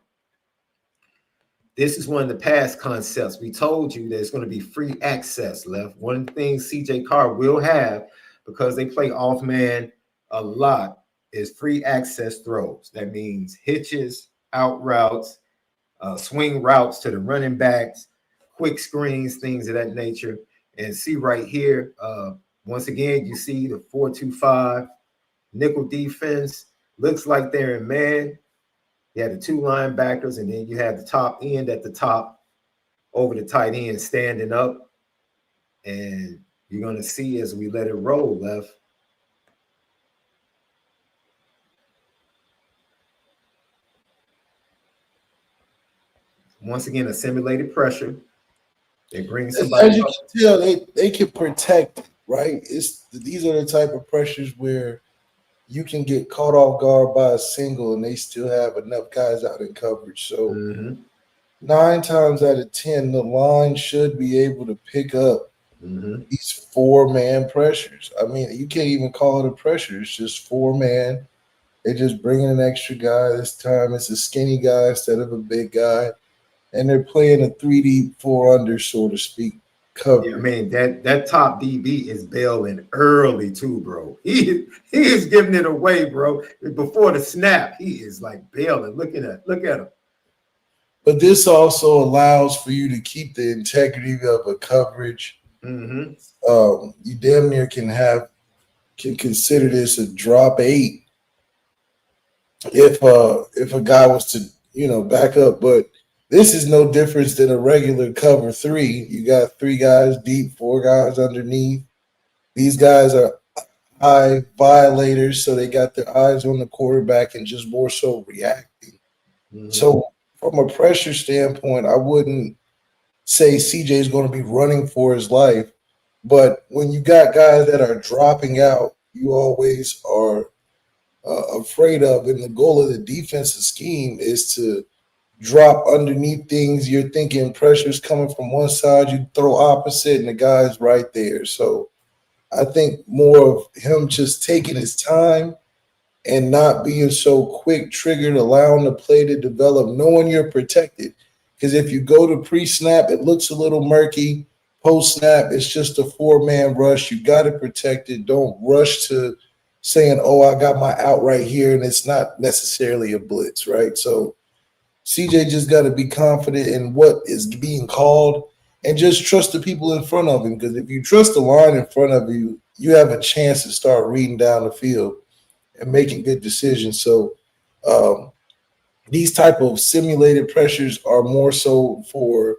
Speaker 1: this is one of the past concepts. We told you there's going to be free access left. One of the things CJ Carr will have, because they play off man a lot, is free access throws. That means hitches, out routes, swing routes to the running backs, quick screens, things of that nature. And see right here, once again, you see the 4-2-5 nickel defense. Looks like they're in man. You had the two linebackers, and then you had the top end at the top over the tight end standing up. And you're going to see as we let it roll, Left. Once again, a simulated pressure. They bring somebody
Speaker 2: as you
Speaker 1: up.
Speaker 2: can tell, they can protect, right? These are the type of pressures where you can get caught off guard by a single and they still have enough guys out in coverage. So 9 times out of 10, the line should be able to pick up these 4-man pressures. I mean, you can't even call it a pressure. It's just 4-man. They're just bringing an extra guy this time. It's a skinny guy instead of a big guy. And they're playing a 3 deep, 4 under, so to speak, coverage.
Speaker 1: Yeah, I mean, that top DB is bailing early too, bro. He is giving it away, bro. Before the snap, he is like bailing. Look at him.
Speaker 2: But this also allows for you to keep the integrity of a coverage. You damn near can consider this a drop 8 if a guy was to back up. But this is no difference than a regular cover 3. You got 3 guys deep, 4 guys underneath. These guys are high violators, so they got their eyes on the quarterback and just more so reacting. So from a pressure standpoint, I wouldn't say CJ is going to be running for his life. But when you got guys that are dropping out, you always are afraid of. And the goal of the defensive scheme is to drop underneath things. You're thinking pressure's coming from one side, you throw opposite, and the guy's right there. So I think more of him just taking his time and not being so quick triggered, allowing the play to develop, knowing you're protected. Because if you go to pre-snap, it looks a little murky. Post-snap, it's just a 4-man rush. You got to protect it. Don't rush to saying, oh, I got my out right here, and it's not necessarily a blitz, right? So CJ just got to be confident in what is being called and just trust the people in front of him. Because if you trust the line in front of you, you have a chance to start reading down the field and making good decisions. So these type of simulated pressures are more so for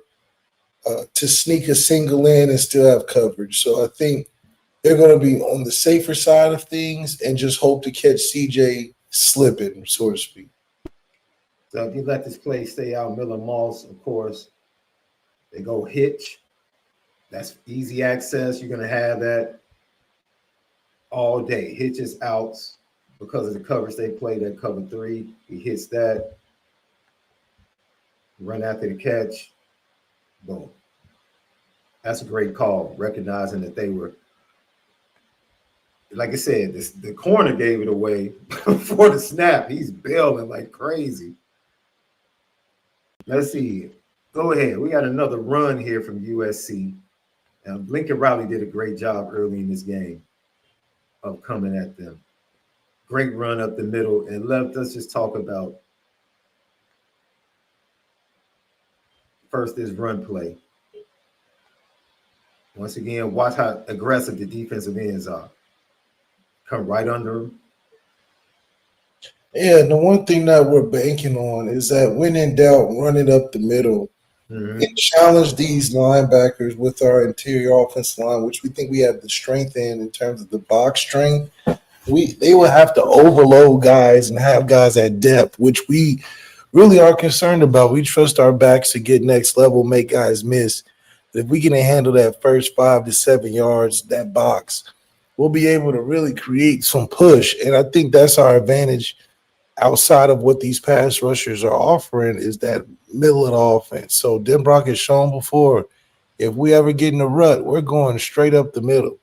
Speaker 2: to sneak a single in and still have coverage. So I think they're going to be on the safer side of things and just hope to catch CJ slipping, so to speak.
Speaker 1: So if you let this play stay out, Miller Moss, of course, they go hitch. That's easy access. You're going to have that all day. Hitches outs because of the coverage they play, that cover 3. He hits that. Run after the catch. Boom. That's a great call, recognizing that they were, like I said, the corner gave it away before the snap. He's bailing like crazy. Let's see. Go ahead. We got another run here from USC. Lincoln Riley did a great job early in this game of coming at them. Great run up the middle. And let's just talk about first this run play. Once again, watch how aggressive the defensive ends are. Come right under him.
Speaker 2: Yeah, the one thing that we're banking on is that when in doubt, run it up the middle and challenge these linebackers with our interior offense line, which we think we have the strength in terms of the box strength. They will have to overload guys and have guys at depth, which we really are concerned about. We trust our backs to get next level, make guys miss. If we can handle that first 5 to 7 yards, that box, we'll be able to really create some push. And I think that's our advantage outside of what these pass rushers are offering is that middle of the offense. So Denbrock has shown before, if we ever get in a rut, we're going straight up the middle.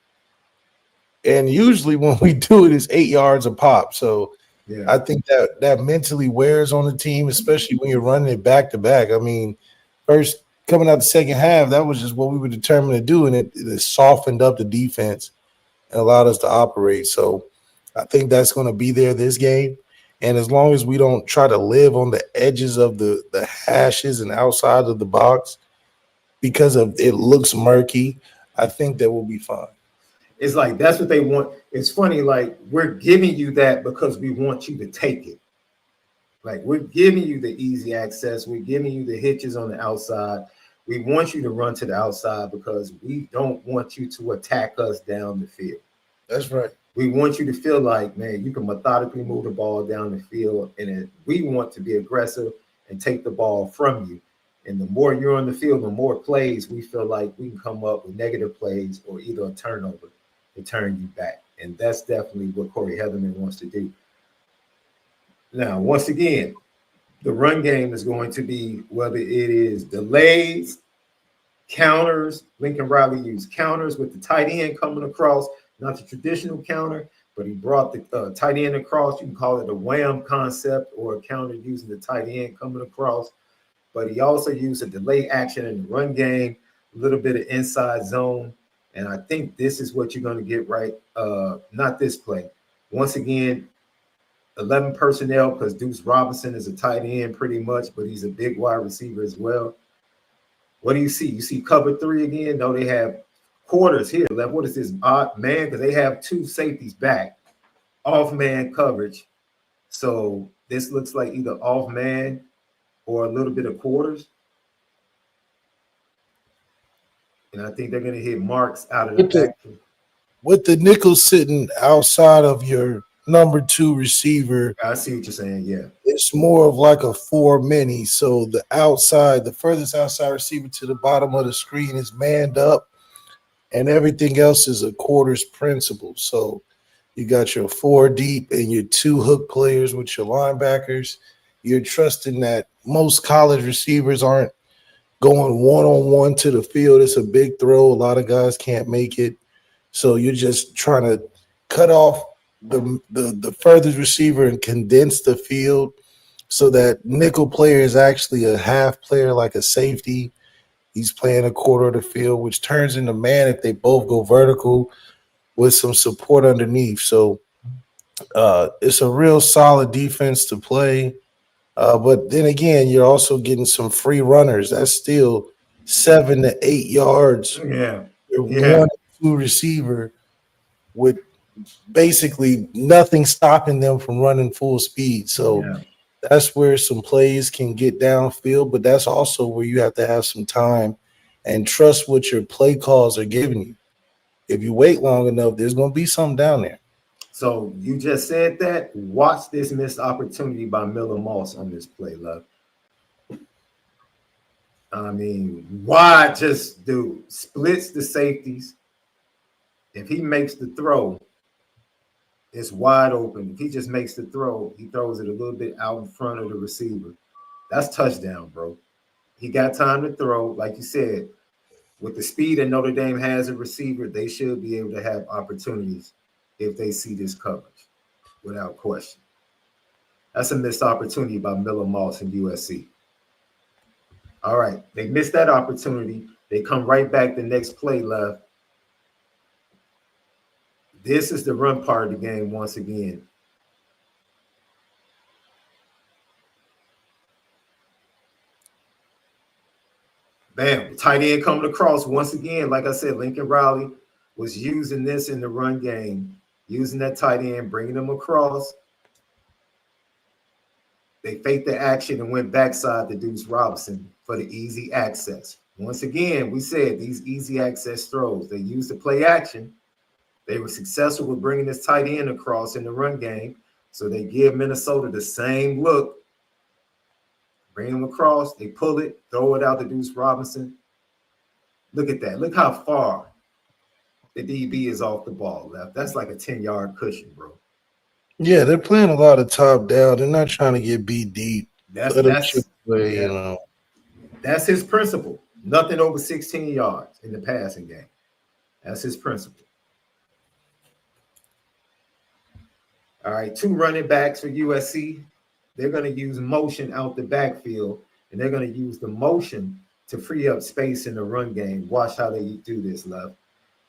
Speaker 2: And usually when we do it, it's 8 yards a pop. So yeah. I think that mentally wears on the team, especially when you're running it back to back. I mean, first coming out the second half, that was just what we were determined to do, and it softened up the defense and allowed us to operate. So I think that's going to be there this game. And as long as we don't try to live on the edges of the hashes and outside of the box because of it looks murky, I think that we'll be fine.
Speaker 1: It's like that's what they want. It's funny, like we're giving you that because we want you to take it. Like, we're giving you the easy access. We're giving you the hitches on the outside. We want you to run to the outside because we don't want you to attack us down the field.
Speaker 2: That's right.
Speaker 1: We want you to feel like, man, you can methodically move the ball down the field, and we want to be aggressive and take the ball from you. And the more you're on the field, the more plays we feel like we can come up with negative plays or either a turnover to turn you back. And that's definitely what Corey Heatherman wants to do. Now, once again, the run game is going to be whether it is delays, counters. Lincoln Riley used counters with the tight end coming across, not the traditional counter, but he brought the tight end across. You can call it a wham concept or a counter using the tight end coming across. But he also used a delay action in the run game, a little bit of inside zone. And I think this is what you're going to get right. Not this play. Once again, 11 personnel because Deuce Robinson is a tight end pretty much, but he's a big wide receiver as well. What do you see? You see cover 3 again? No, they have quarters here. What is this odd man? Because they have 2 safeties back, off man coverage. So this looks like either off man or a little bit of quarters. And I think they're going to hit Marks out of the back.
Speaker 2: With the nickel sitting outside of your number 2 receiver.
Speaker 1: I see what you're saying, yeah.
Speaker 2: It's more of like a 4 mini. So the outside, the furthest outside receiver to the bottom of the screen is manned up, and everything else is a quarters principle. So you got your 4 deep and your 2 hook players with your linebackers. You're trusting that most college receivers aren't going one-on-one to the field. It's a big throw. A lot of guys can't make it. So you're just trying to cut off the furthest receiver and condense the field so that nickel player is actually a half player like a safety. He's playing a quarter of the field, which turns into man if they both go vertical with some support underneath. So it's a real solid defense to play. But then again, you're also getting some free runners. That's still 7 to 8 yards.
Speaker 1: Yeah.
Speaker 2: You're 1-2 receiver with basically nothing stopping them from running full speed. So that's where some plays can get downfield, but that's also where you have to have some time and trust what your play calls are giving you. If you wait long enough, there's going to be something down there.
Speaker 1: So you just said that. Watch this missed opportunity by Miller Moss on this play, love. I mean, why just do splits the safeties? If he makes the throw, it's wide open. If he just makes the throw, he throws it a little bit out in front of the receiver. That's touchdown, bro. He got time to throw. Like you said, with the speed that Notre Dame has a receiver, they should be able to have opportunities if they see this coverage, without question. That's a missed opportunity by Miller Moss and USC. All right, they missed that opportunity. They come right back the next play left. This is the run part of the game once again. Bam, tight end coming across once again. Like I said, Lincoln Riley was using this in the run game, using that tight end, bringing them across. They faked the action and went backside to Deuce Robinson for the easy access. Once again, we said these easy access throws, they used the play action. They were successful with bringing this tight end across in the run game. So they give Minnesota the same look. Bring him across, they pull it, throw it out to Deuce Robinson. Look at that. Look how far the DB is off the ball left. That's like a 10-yard cushion, bro.
Speaker 2: Yeah, they're playing a lot of top down. They're not trying to get beat deep.
Speaker 1: That's
Speaker 2: play, you know.
Speaker 1: That's his principle. Nothing over 16 yards in the passing game. That's his principle. All right, 2 running backs for USC. They're going to use motion out the backfield, and they're going to use the motion to free up space in the run game. Watch how they do this, love.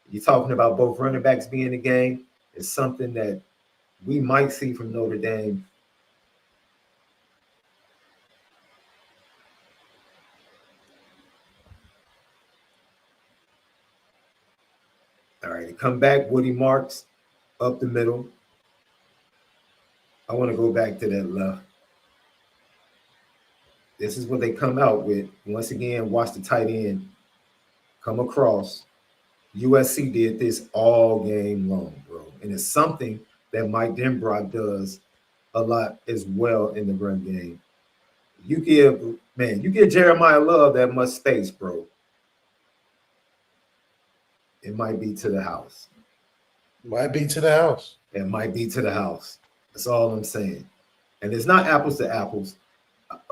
Speaker 1: You're talking about both running backs being in the game. It's something that we might see from Notre Dame. All right, come back, Woody Marks up the middle. I want to go back to that left. This is what they come out with. Once again, watch the tight end come across. USC did this all game long, bro. And it's something that Mike Denbrock does a lot as well in the run game. You give Jeremiah Love that much space, bro. It might be to the house.
Speaker 2: Might be to the house.
Speaker 1: It might be to the house. That's all I'm saying. And it's not apples to apples.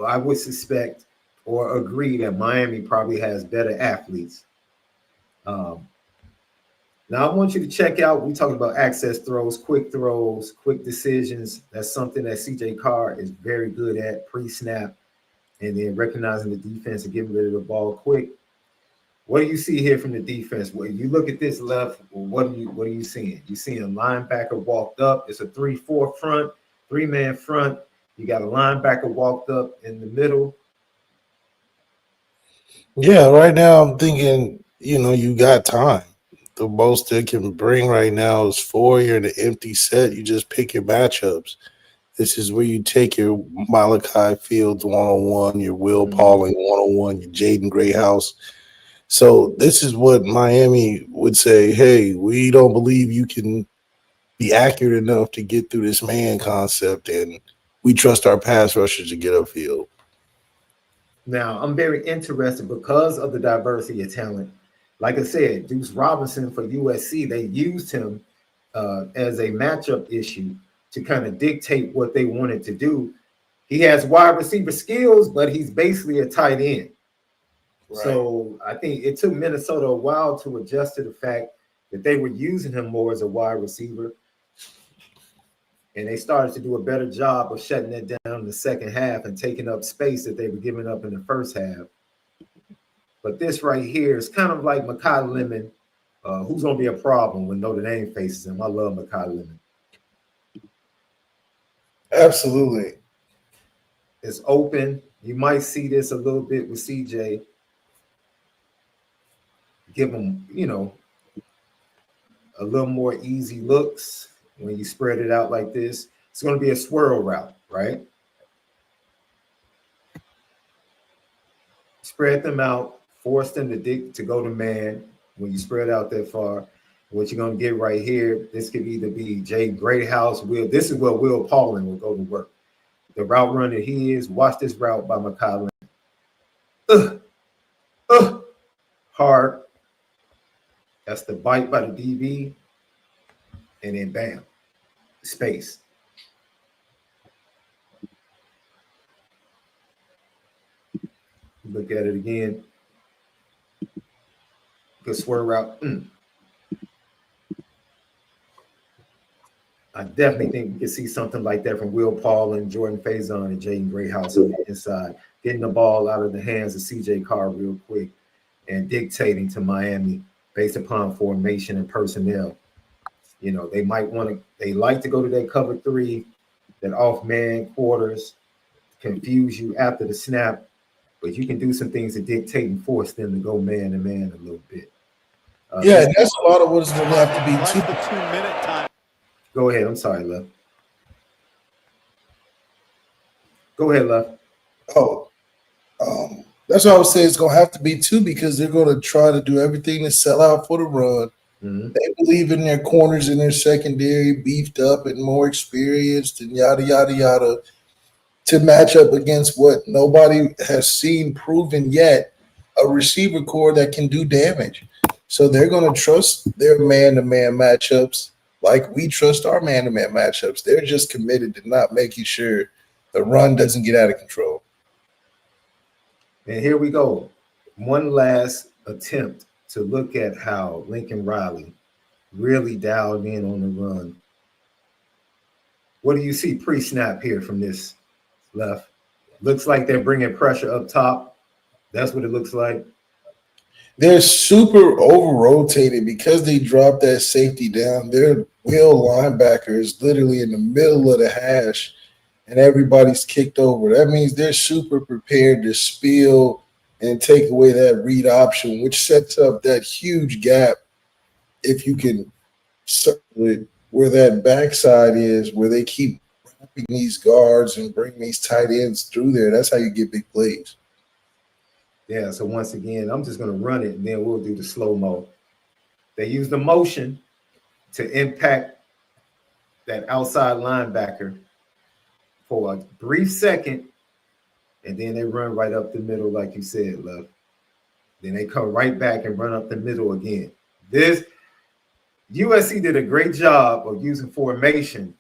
Speaker 1: I would suspect or agree that Miami probably has better athletes. Now I want you to check out. We talking about access throws, quick decisions. That's something that CJ Carr is very good at pre-snap, and then recognizing the defense and getting rid of the ball quick. What do you see here from the defense? When you look at this left, what are you seeing? You seeing a linebacker walked up. It's a 3-4 front, 3-man front. You got a linebacker walked up in the middle.
Speaker 2: Yeah, right now I'm thinking, you got time. The most they can bring right now is 4. You're in an empty set. You just pick your matchups. This is where you take your Malachi Fields one-on-one, your Will Pauling one-on-one, your Jaden Greathouse. So this is what Miami would say, hey, we don't believe you can be accurate enough to get through this man concept, and we trust our pass rushers to get upfield.
Speaker 1: Now, I'm very interested because of the diversity of talent. Like I said, Deuce Robinson for USC, they used him as a matchup issue to kind of dictate what they wanted to do. He has wide receiver skills, but he's basically a tight end. Right. So I think it took Minnesota a while to adjust to the fact that they were using him more as a wide receiver. And they started to do a better job of shutting it down in the second half and taking up space that they were giving up in the first half. But this right here is kind of like Makai Lemon, who's going to be a problem when Notre Dame faces him. I love Makai Lemon.
Speaker 2: Absolutely.
Speaker 1: It's open. You might see this a little bit with CJ. Give him, a little more easy looks when you spread it out like this. It's going to be a swirl route, right? Spread them out, force them to go to man when you spread out that far. What you're going to get right here, this could either be Jay Greathouse, this is where Will Pauling will go to work. The route runner he is, watch this route by Makai Lemon. Hard. That's the bite by the DB. And then bam, space. Look at it again. Good swirl route. I definitely think we can see something like that from Will Pauling, Jordan Faison, and Jaden Greathouse on the inside, getting the ball out of the hands of CJ Carr real quick and dictating to Miami based upon formation and personnel. They like to go to that cover 3, that off man quarters, confuse you after the snap, but you can do some things to dictate and force them to go man to man a little bit.
Speaker 2: That's a lot of what it's going to have to be too.
Speaker 3: The 2-minute time.
Speaker 1: Go ahead. I'm sorry, Lef. Go ahead, Lef.
Speaker 2: That's what I would say it's going to have to be too, because they're going to try to do everything to sell out for the run. Mm-hmm. They believe in their corners and their secondary beefed up and more experienced and yada, yada, yada, to match up against what nobody has seen proven yet, a receiver core that can do damage. So they're going to trust their man-to-man matchups like we trust our man-to-man matchups. They're just committed to not making sure the run doesn't get out of control.
Speaker 1: And here we go. One last attempt to look at how Lincoln Riley really dialed in on the run. What do you see pre-snap here from this left? Looks like they're bringing pressure up top. That's what it looks like.
Speaker 2: They're super over-rotated because they dropped that safety down. Their will linebacker is literally in the middle of the hash, and everybody's kicked over. That means they're super prepared to spill and take away that read option, which sets up that huge gap if you can circle it where that backside is, where they keep these guards and bring these tight ends through there. That's how you get big plays.
Speaker 1: Yeah, so once again, I'm just going to run it, and then we'll do the slow-mo. They use the motion to impact that outside linebacker for a brief second, and then they run right up the middle, like you said, Love. Then they come right back and run up the middle again. This USC did a great job of using formation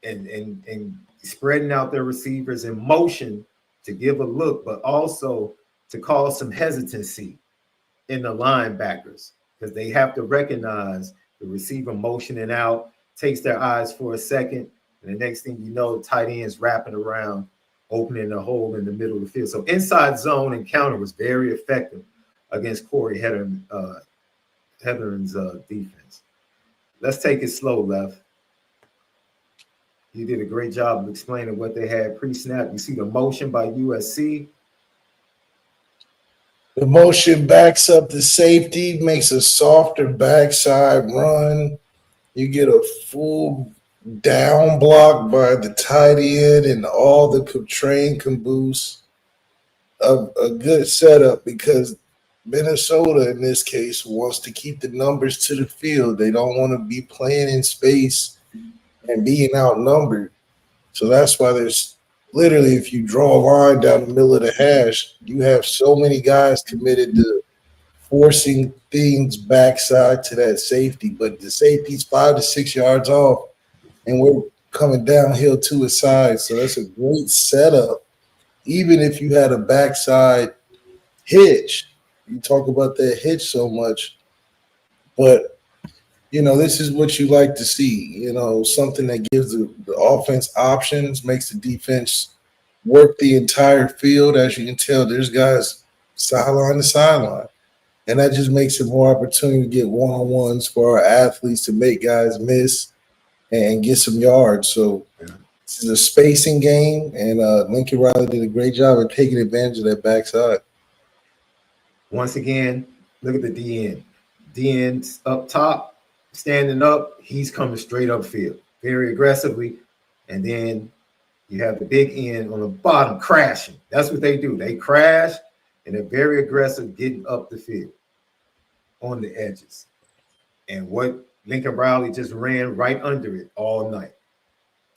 Speaker 1: and spreading out their receivers in motion to give a look, but also to cause some hesitancy in the linebackers because they have to recognize the receiver motioning out, takes their eyes for a second, and the next thing you know, the tight end's wrapping around, opening a hole in the middle of the field. So inside zone encounter was very effective against Corey Heatherman's defense. Let's take it slow, Left. You did a great job of explaining what they had pre-snap. You see the motion by USC.
Speaker 2: The motion backs up the safety, makes a softer backside run. You get a full down block by the tight end and all the train caboose of a good setup because Minnesota, in this case, wants to keep the numbers to the field. They don't want to be playing in space and being outnumbered. So that's why there's literally, if you draw a line down the middle of the hash, you have so many guys committed to forcing things backside to that safety. But the safety's 5 to 6 yards off, and we're coming downhill to his side. So that's a great setup. Even if you had a backside hitch, you talk about that hitch so much, but this is what you like to see, something that gives the offense options, makes the defense work the entire field. As you can tell, there's guys sideline to sideline. And that just makes it more opportunity to get one-on-ones for our athletes to make guys miss and get some yards. So this is a spacing game, and Lincoln Riley did a great job of taking advantage of that backside.
Speaker 1: Once again, look at the DN. DN's up top, standing up, he's coming straight upfield, very aggressively. And then you have the big end on the bottom crashing. That's what they do. They crash, and they're very aggressive getting up the field on the edges. And what Lincoln Riley just ran right under it all night.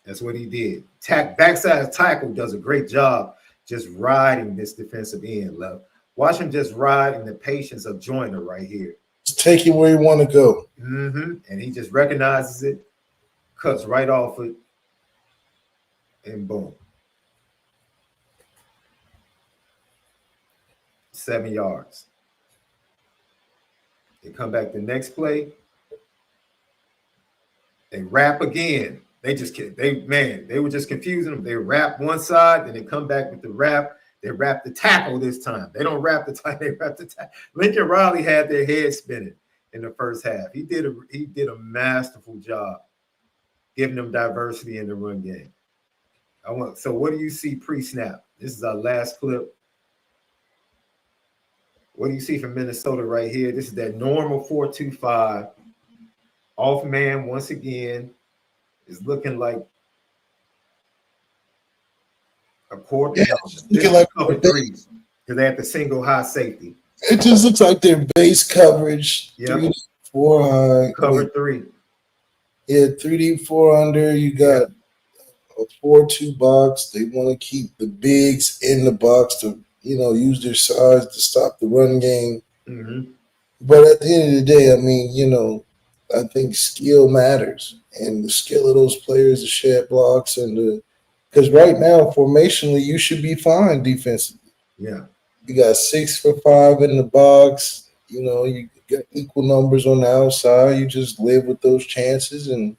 Speaker 1: That's what he did. Backside tackle does a great job just riding this defensive end, Love. Watch him just ride in the patience of Joyner right here.
Speaker 2: Just take it where you want to go.
Speaker 1: And he just recognizes it, cuts right off it, and boom. 7 yards. They come back the next play. They wrap again. They were just confusing them. They wrap one side, then they come back with the wrap. They wrap the tackle this time. They don't wrap the tackle. They wrap the tackle. Lincoln Riley had their head spinning in the first half. He did a masterful job giving them diversity in the run game. So what do you see pre-snap? This is our last clip. What do you see from Minnesota right here? This is that normal 4-2-5. Off man once again is looking like a quarter.
Speaker 2: Yeah, looking like
Speaker 1: cover three because they have the single high safety.
Speaker 2: It just looks like their base coverage.
Speaker 1: Yep.
Speaker 2: 3 4 high.
Speaker 1: Cover three.
Speaker 2: Yeah, 3D 4 under. You got a 4-2 box. They want to keep the bigs in the box to use their size to stop the run game. But at the end of the day, I mean, I think skill matters, and the skill of those players, the shed blocks, and because right now, formationally, you should be fine defensively.
Speaker 1: Yeah.
Speaker 2: You got 6 for 5 in the box. You got equal numbers on the outside. You just live with those chances and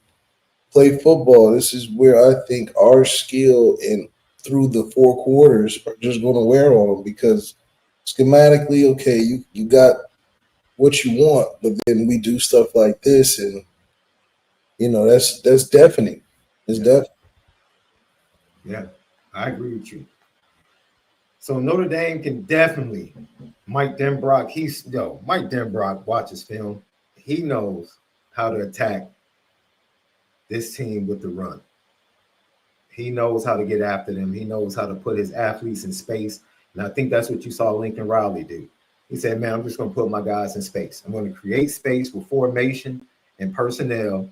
Speaker 2: play football. This is where I think our skill and through the 4 quarters are just going to wear on them because schematically, okay, you got what you want, but then we do stuff like this, and that's deafening. It's deafening.
Speaker 1: Yeah, I agree with you. So Notre Dame can definitely Mike Denbrock. Mike Denbrock watches film. He knows how to attack this team with the run. He knows how to get after them. He knows how to put his athletes in space. And I think that's what you saw Lincoln Riley do. He said, man, I'm just going to put my guys in space. I'm going to create space with formation and personnel.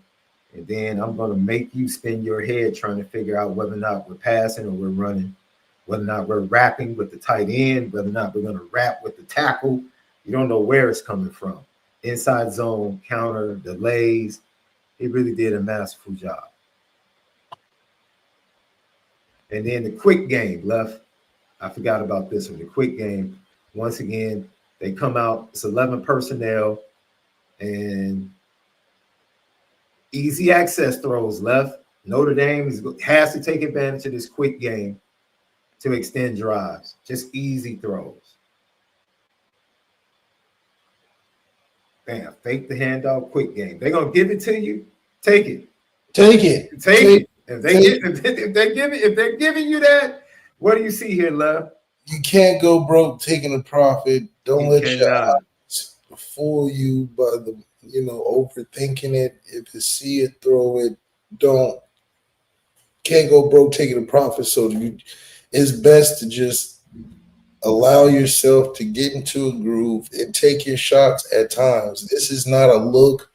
Speaker 1: And then I'm going to make you spin your head trying to figure out whether or not we're passing or we're running, whether or not we're wrapping with the tight end, whether or not we're going to wrap with the tackle. You don't know where it's coming from. Inside zone, counter, delays. He really did a masterful job. And then the quick game left. I forgot about this one. The quick game. Once again, they come out. It's 11 personnel and easy access throws left. Notre Dame has to take advantage of this quick game to extend drives. Just easy throws. Bam, fake the handoff, quick game. They're gonna give it to you. Take it.
Speaker 2: Take it.
Speaker 1: Take it. If they're giving you that, what do you see here, love?
Speaker 2: You can't go broke taking a profit. Don't let your eyes fool you by the overthinking it. If you see it, throw it. Can't go broke taking a profit. So it's best to just allow yourself to get into a groove and take your shots at times. This is not a look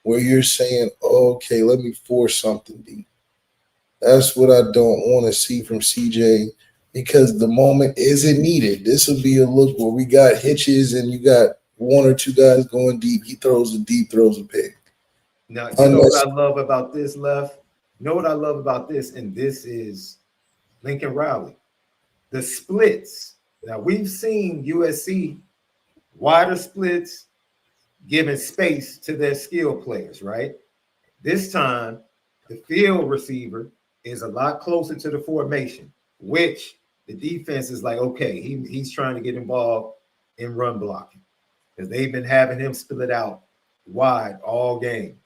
Speaker 2: where you're saying, okay, let me force something deep. That's what I don't want to see from CJ, because the moment isn't needed. This will be a look where we got hitches and you got one or two guys going deep. He throws a deep, throws a pick.
Speaker 1: Now, you know what I love about this, Left? You know what I love about this? And this is Lincoln Riley. The splits. Now, we've seen USC wider splits, giving space to their skill players, right? This time, the field receiver is a lot closer to the formation, which the defense is like, okay, he's trying to get involved in run blocking because they've been having him split out wide all game.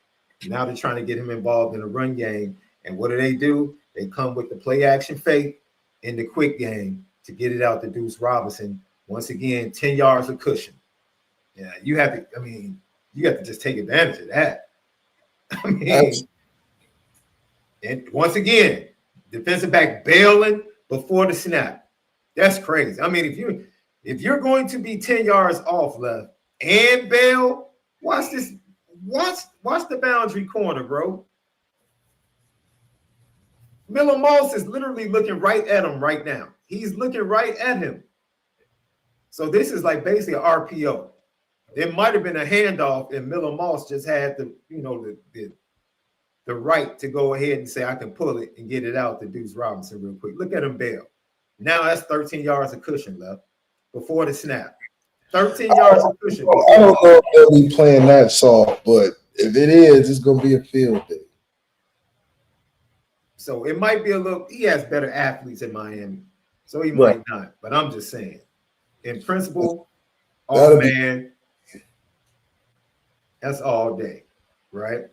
Speaker 1: Now they're trying to get him involved in the run game. And what do? They come with the play action fake in the quick game to get it out to Deuce Robinson. Once again, 10 yards of cushion. Yeah, you have to just take advantage of that. And once again, defensive back bailing before the snap. That's crazy. I mean, if you're going to be 10 yards off left and bail, watch this. Watch the boundary corner, bro. Miller Moss is literally looking right at him right now. He's looking right at him. So this is like basically an RPO. It might have been a handoff, and Miller Moss just had the right to go ahead and say, I can pull it and get it out to Deuce Robinson real quick. Look at him bail. Now that's 13 yards of cushion left before the snap. 13 yards of cushion.
Speaker 2: I don't know if they'll be playing that soft, but if it is, it's going to be a field day.
Speaker 1: So it might be a little – he has better athletes in Miami, so he might not. But I'm just saying, in principle, that's all day, right?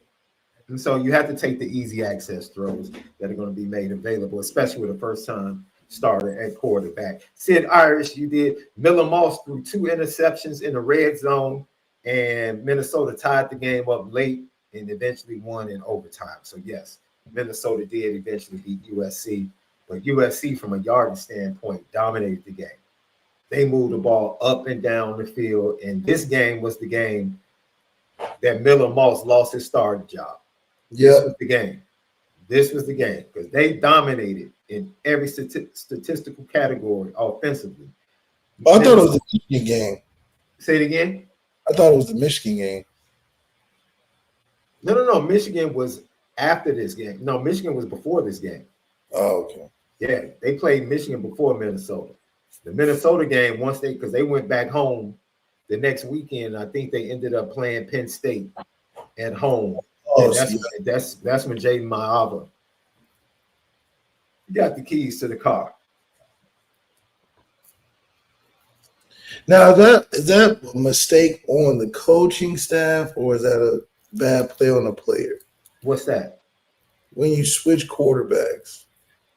Speaker 1: And so you have to take the easy access throws that are going to be made available, especially with a first-time starter at quarterback. Sid Irish, you did. Miller Moss threw 2 interceptions in the red zone, and Minnesota tied the game up late and eventually won in overtime. So, yes, Minnesota did eventually beat USC, but USC, from a yardage standpoint, dominated the game. They moved the ball up and down the field, and this game was the game that Miller Moss lost his starting job. This was the game. This was the game because they dominated in every statistical category offensively.
Speaker 2: I thought it was the Michigan game.
Speaker 1: Say it again.
Speaker 2: I thought it was the Michigan game.
Speaker 1: No. Michigan was after this game. No, Michigan was before this game.
Speaker 2: Oh, okay.
Speaker 1: Yeah, they played Michigan before Minnesota. The Minnesota game, because they went back home the next weekend, I think they ended up playing Penn State at home. Oh, that's when Jaden Maava got the keys to the car.
Speaker 2: Now, is that a mistake on the coaching staff, or is that a bad play on the player?
Speaker 1: What's that?
Speaker 2: When you switch quarterbacks.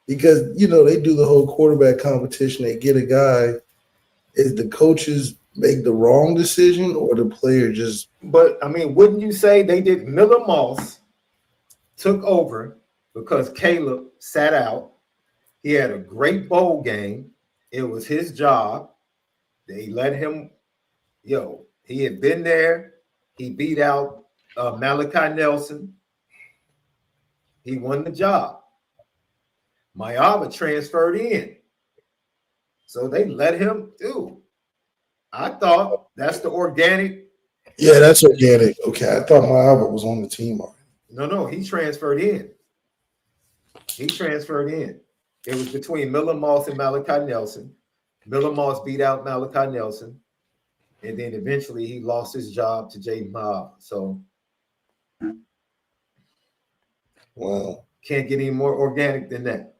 Speaker 2: Because, they do the whole quarterback competition. They get a guy. Is the coaches make the wrong decision or the player just –
Speaker 1: But, wouldn't you say they did? Miller Moss took over because Caleb sat out. He had a great bowl game. It was his job. They let him, he had been there. He beat out Malachi Nelson. He won the job. Mayava transferred in. So they let him do. I thought that's the organic.
Speaker 2: Yeah, that's organic. Okay, I thought my Albert was on the team already.
Speaker 1: No, he transferred in. It was between Miller Moss and Malachi Nelson. Miller Moss beat out Malachi Nelson. And then eventually he lost his job to Jay Mobb. So,
Speaker 2: wow.
Speaker 1: Can't get any more organic than that.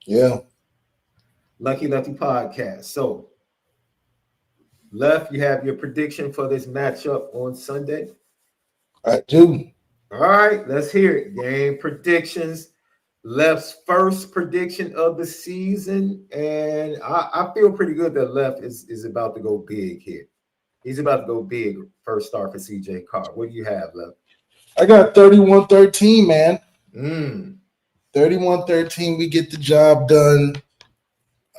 Speaker 2: Yeah.
Speaker 1: Lucky Lefty podcast. So, Left, you have your prediction for this matchup on Sunday?
Speaker 2: I do.
Speaker 1: All right, let's hear it. Game predictions. Left's first prediction of the season. And I feel pretty good that Left is about to go big here. He's about to go big first start for CJ Carr. What do you have, Left?
Speaker 2: I got 31-13, man. 31-13. We get the job done.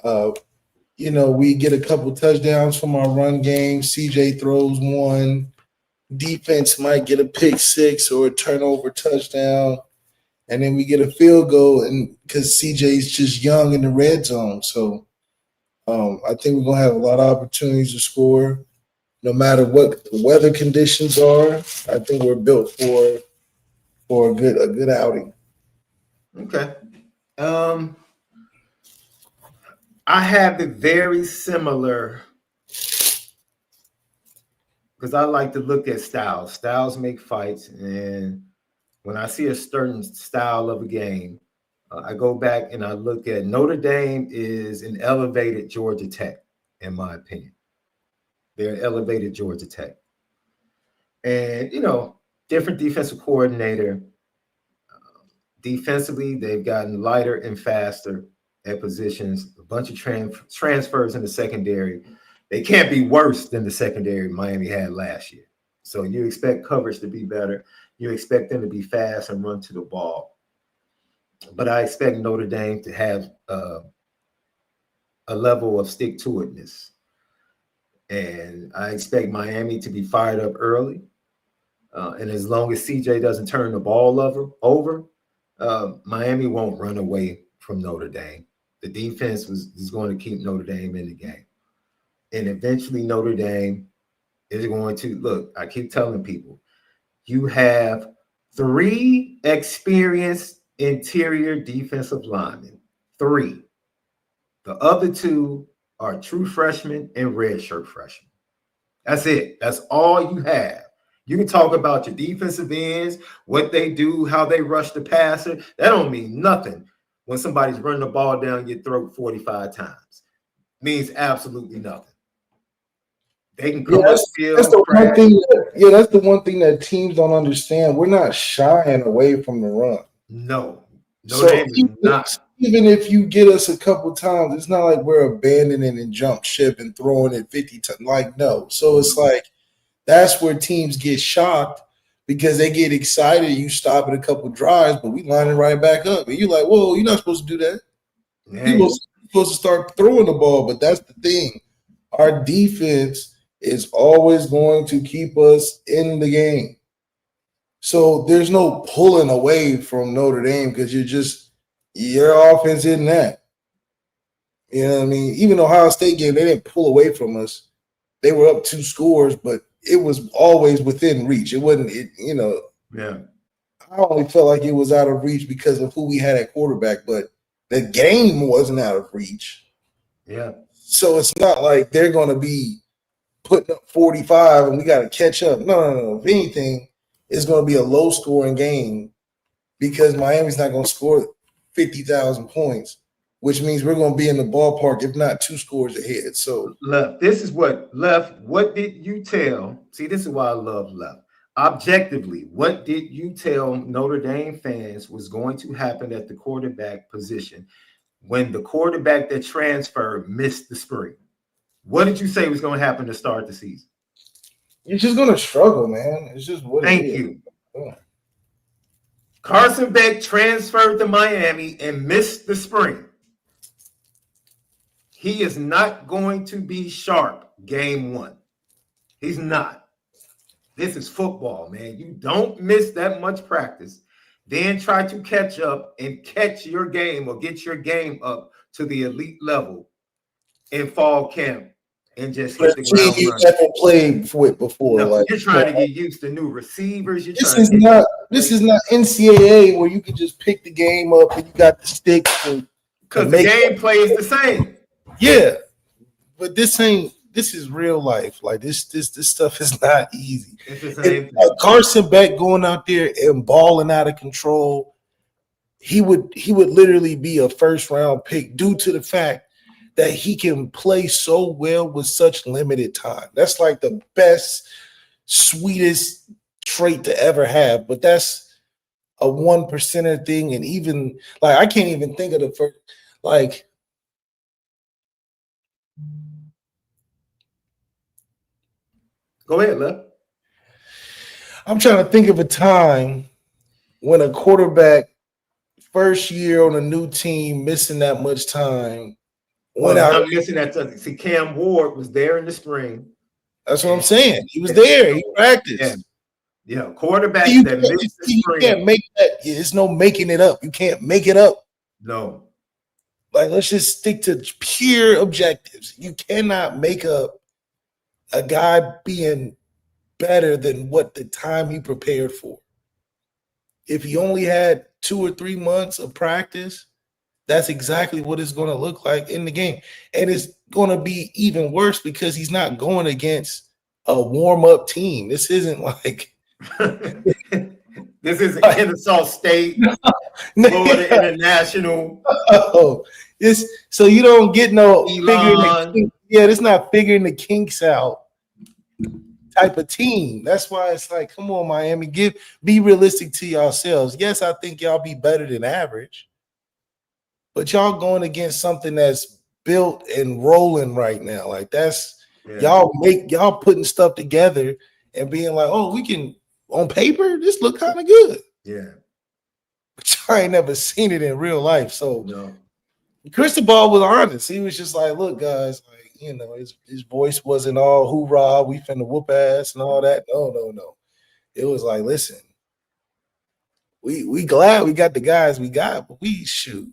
Speaker 2: We get a couple touchdowns from our run game. CJ throws one. Defense might get a pick six or a turnover touchdown. And then we get a field goal, and because CJ's just young in the red zone. So I think we're going to have a lot of opportunities to score. No matter what the weather conditions are, I think we're built for a good outing.
Speaker 1: Okay. I have it very similar because I like to look at styles. Styles make fights, and when I see a certain style of a game, I go back and I look at Notre Dame is an elevated Georgia Tech, in my opinion. They're an elevated Georgia Tech. And, different defensive coordinator. Defensively, they've gotten lighter and faster at positions, a bunch of transfers in the secondary. They can't be worse than the secondary Miami had last year. So you expect coverage to be better. You expect them to be fast and run to the ball. But I expect Notre Dame to have a level of stick-to-itness. And I expect Miami to be fired up early. And as long as CJ doesn't turn the ball over, Miami won't run away from Notre Dame. The defense is going to keep Notre Dame in the game. And eventually Notre Dame is going to, look, I keep telling people, you have 3 experienced interior defensive linemen. 3. The other 2 are true freshmen and redshirt freshmen. That's it. That's all you have. You can talk about your defensive ends, what they do, how they rush the passer. That don't mean nothing when somebody's running the ball down your throat 45 times. Means absolutely nothing. They can come up field.
Speaker 2: That's the one thing. That's the one thing that teams don't understand. We're not shying away from the run.
Speaker 1: No,
Speaker 2: not. Even if you get us a couple times, it's not like we're abandoning and jump ship and throwing it 50 times. Like, no. So it's like that's where teams get shocked because they get excited. You stop at a couple drives, but we line it right back up. And you're like, whoa, you're not supposed to do that. You're supposed to start throwing the ball. But that's the thing. Our defense is always going to keep us in the game. So there's no pulling away from Notre Dame because your offense isn't that. You know what I mean? Even Ohio State game, they didn't pull away from us. They were up 2 scores, but it was always within reach. It wasn't,
Speaker 1: Yeah.
Speaker 2: I only felt like it was out of reach because of who we had at quarterback, but the game wasn't out of reach.
Speaker 1: Yeah.
Speaker 2: So it's not like they're going to be putting up 45 and we got to catch up. No. If anything, it's going to be a low-scoring game because Miami's not going to score 50,000 points, which means we're going to be in the ballpark, if not 2 scores ahead. So,
Speaker 1: Left, what did you tell? See, this is why I love Left. Objectively, what did you tell Notre Dame fans was going to happen at the quarterback position when the quarterback that transferred missed the spring? What did you say was going to happen to start the season?
Speaker 2: You're just going to struggle, man. It's just what
Speaker 1: Thank you. Carson Beck transferred to Miami and missed the spring. He is not going to be sharp game one. He's not. This is football, man. You don't miss that much practice. Then try to catch up and catch your game or get your game up to the elite level in fall camp and just hit the ground
Speaker 2: You
Speaker 1: running.
Speaker 2: never played with before.
Speaker 1: No,
Speaker 2: like
Speaker 1: you're trying to get used to new receivers.
Speaker 2: This is not NCAA where you can just pick the game up and you got the sticks.
Speaker 1: Because the gameplay is the same.
Speaker 2: Yeah, but this is real life. Like this stuff is not easy.
Speaker 1: It's the same thing.
Speaker 2: Carson Beck going out there and balling out of control, he would literally be a first round pick due to the fact that he can play so well with such limited time. That's like the best, sweetest trait to ever have. But that's a 1% thing. And even like I can't even think of the first like.
Speaker 1: Go ahead, Lef.
Speaker 2: I'm trying to think of a time when a quarterback first year on a new team missing that much time went out.
Speaker 1: I'm missing that. See, Cam Ward was there in the spring.
Speaker 2: That's what I'm saying. He was there. He practiced.
Speaker 1: Yeah, quarterback that missed the spring.
Speaker 2: You can't make that. It's no making it up. You can't make it up.
Speaker 1: No.
Speaker 2: Like, let's just stick to pure objectives. You cannot make up a guy being better than what the time he prepared for. If he only had 2 or 3 months of practice, that's exactly what it's going to look like in the game. And it's going to be even worse because he's not going against a warm-up team. This isn't like
Speaker 1: this isn't Kennesaw State, Florida International.
Speaker 2: So you don't get no figuring it's not figuring the kinks out type of team. That's why it's like, come on, Miami, be realistic to yourselves. Yes, I think y'all be better than average, but y'all going against something that's built and rolling right now. Like y'all putting stuff together and being like, oh, we can on paper, this look kind of good.
Speaker 1: Yeah.
Speaker 2: But I ain't never seen it in real life. So
Speaker 1: no.
Speaker 2: CRISTOBAL was honest. He was just like, look, guys, like, you know, his voice wasn't all hoorah, we finna whoop ass and all that. No. It was like, listen, we glad we got the guys we got, but we shoot.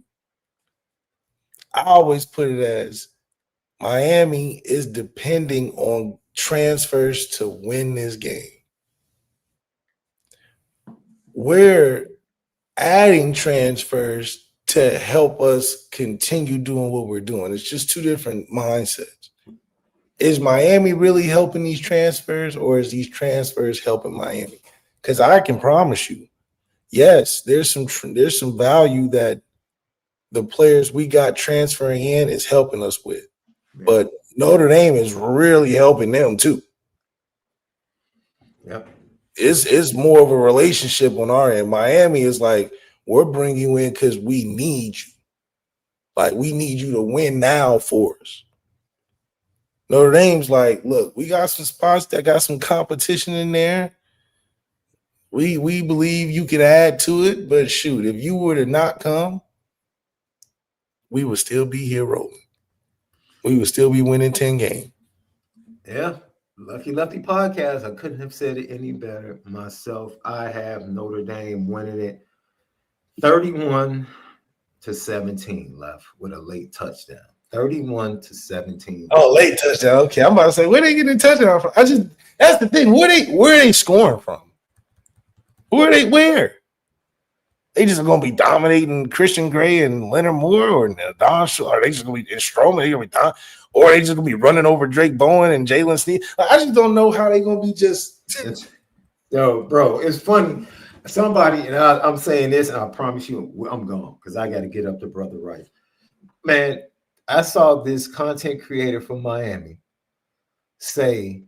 Speaker 2: I always put it as Miami is depending on transfers to win this game. We're adding transfers to help us continue doing what we're doing. It's just two different mindsets. Is Miami really helping these transfers, or is these transfers helping Miami? Because I can promise you, yes, there's some value that the players we got transferring in is helping us with. But Notre Dame is really helping them too.
Speaker 1: Yep.
Speaker 2: It's more of a relationship on our end. Miami is like, we're bringing you in because we need you. Like, we need you to win now for us. Notre Dame's like, look, we got some spots that got some competition in there. We believe you could add to it, but shoot, if you were to not come, we would still be here rolling. We would still be winning 10 games.
Speaker 1: Yeah. Lucky Lefty podcast. I couldn't have said it any better myself. I have Notre Dame winning it 31-17 left with a late touchdown. 31-17.
Speaker 2: Oh, late touchdown. Okay, I'm about to say, where they getting a touchdown from? That's the thing. Where are they scoring from? Where? They just gonna be dominating Christian Gray and Leonard Moore, or Don? Are they just gonna be in Strowman? They gonna be Don, or are they just gonna be running over Drake Bowen and Jalen Sneed? Like, I just don't know how they gonna be just.
Speaker 1: Yo, bro, it's funny. Somebody, and I'm saying this, and I promise you, I'm gone because I got to get up to Brother Right. Man, I saw this content creator from Miami say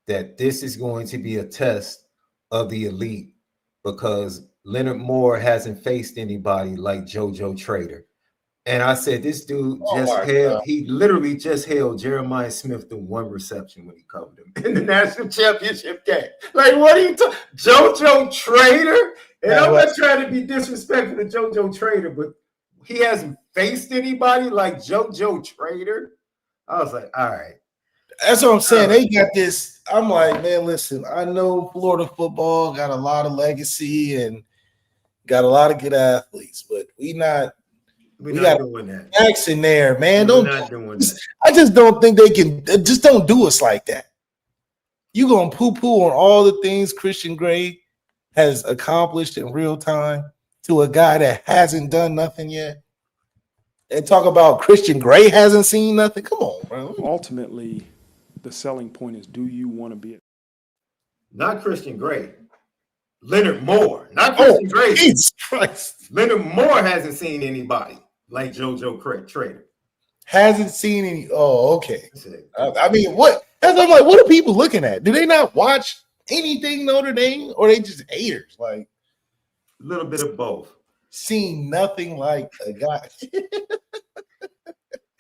Speaker 1: that this is going to be a test of the elite because Leonard Moore hasn't faced anybody like JoJo Trader. And I said, this dude he literally just held Jeremiah Smith to one reception when he covered him in the national championship game. Like, what are you talking? JoJo Trader And I'm not trying to be disrespectful to JoJo Trader, but he hasn't faced anybody like JoJo Trader. I was like, all right.
Speaker 2: That's what I'm saying. They got this. I'm like, man, listen, I know Florida football got a lot of legacy and got a lot of good athletes, but we got
Speaker 1: doing that.
Speaker 2: Max in there, man.
Speaker 1: We're not doing that.
Speaker 2: I just don't think they can. Just don't do us like that. You gonna poo-poo on all the things Christian Gray has accomplished in real time to a guy that hasn't done nothing yet, and talk about Christian Gray hasn't seen nothing? Come on, bro.
Speaker 3: Ultimately, the selling point is: do you want to be?
Speaker 1: Not Christian Gray. Leonard Moore, not Christian Gray.
Speaker 2: Jesus Christ.
Speaker 1: Leonard Moore hasn't seen anybody like JoJo Trader.
Speaker 2: Hasn't seen any. Oh, okay. I mean, what? That's I'm like, what are people looking at? Do they not watch anything Notre Dame, or they just haters? Like
Speaker 1: a little bit of both.
Speaker 2: Seeing nothing like a guy.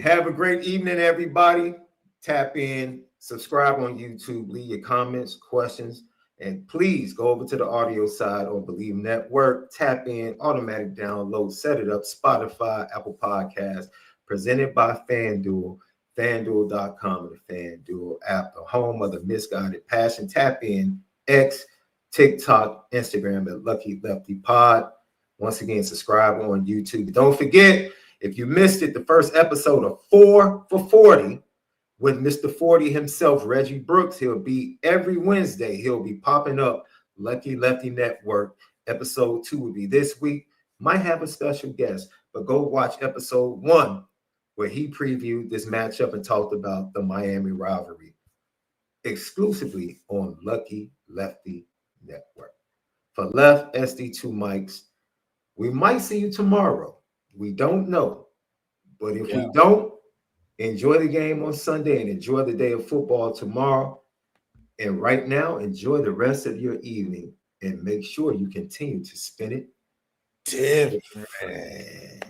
Speaker 1: Have a great evening, everybody. Tap in, subscribe on YouTube, leave your comments, questions. And please go over to the audio side on Bleav Network. Tap in, automatic download, set it up. Spotify, Apple Podcasts, presented by FanDuel, FanDuel.com, and the FanDuel app, the home of the misguided passion. Tap in, X, TikTok, Instagram at Lucky Lefty Pod. Once again, subscribe on YouTube. Don't forget, if you missed it, the first episode of 4 for 40 with Mr. 40 himself, Reggie Brooks. He'll be every Wednesday. He'll be popping up. Lucky Lefty Network. Episode 2 will be this week. Might have a special guest, but go watch episode 1 where he previewed this matchup and talked about the Miami rivalry exclusively on Lucky Lefty Network. For Left, SD2 Mics, we might see you tomorrow. We don't know. But if we don't, enjoy the game on Sunday and enjoy the day of football tomorrow. And right now, enjoy the rest of your evening and make sure you continue to spin it different.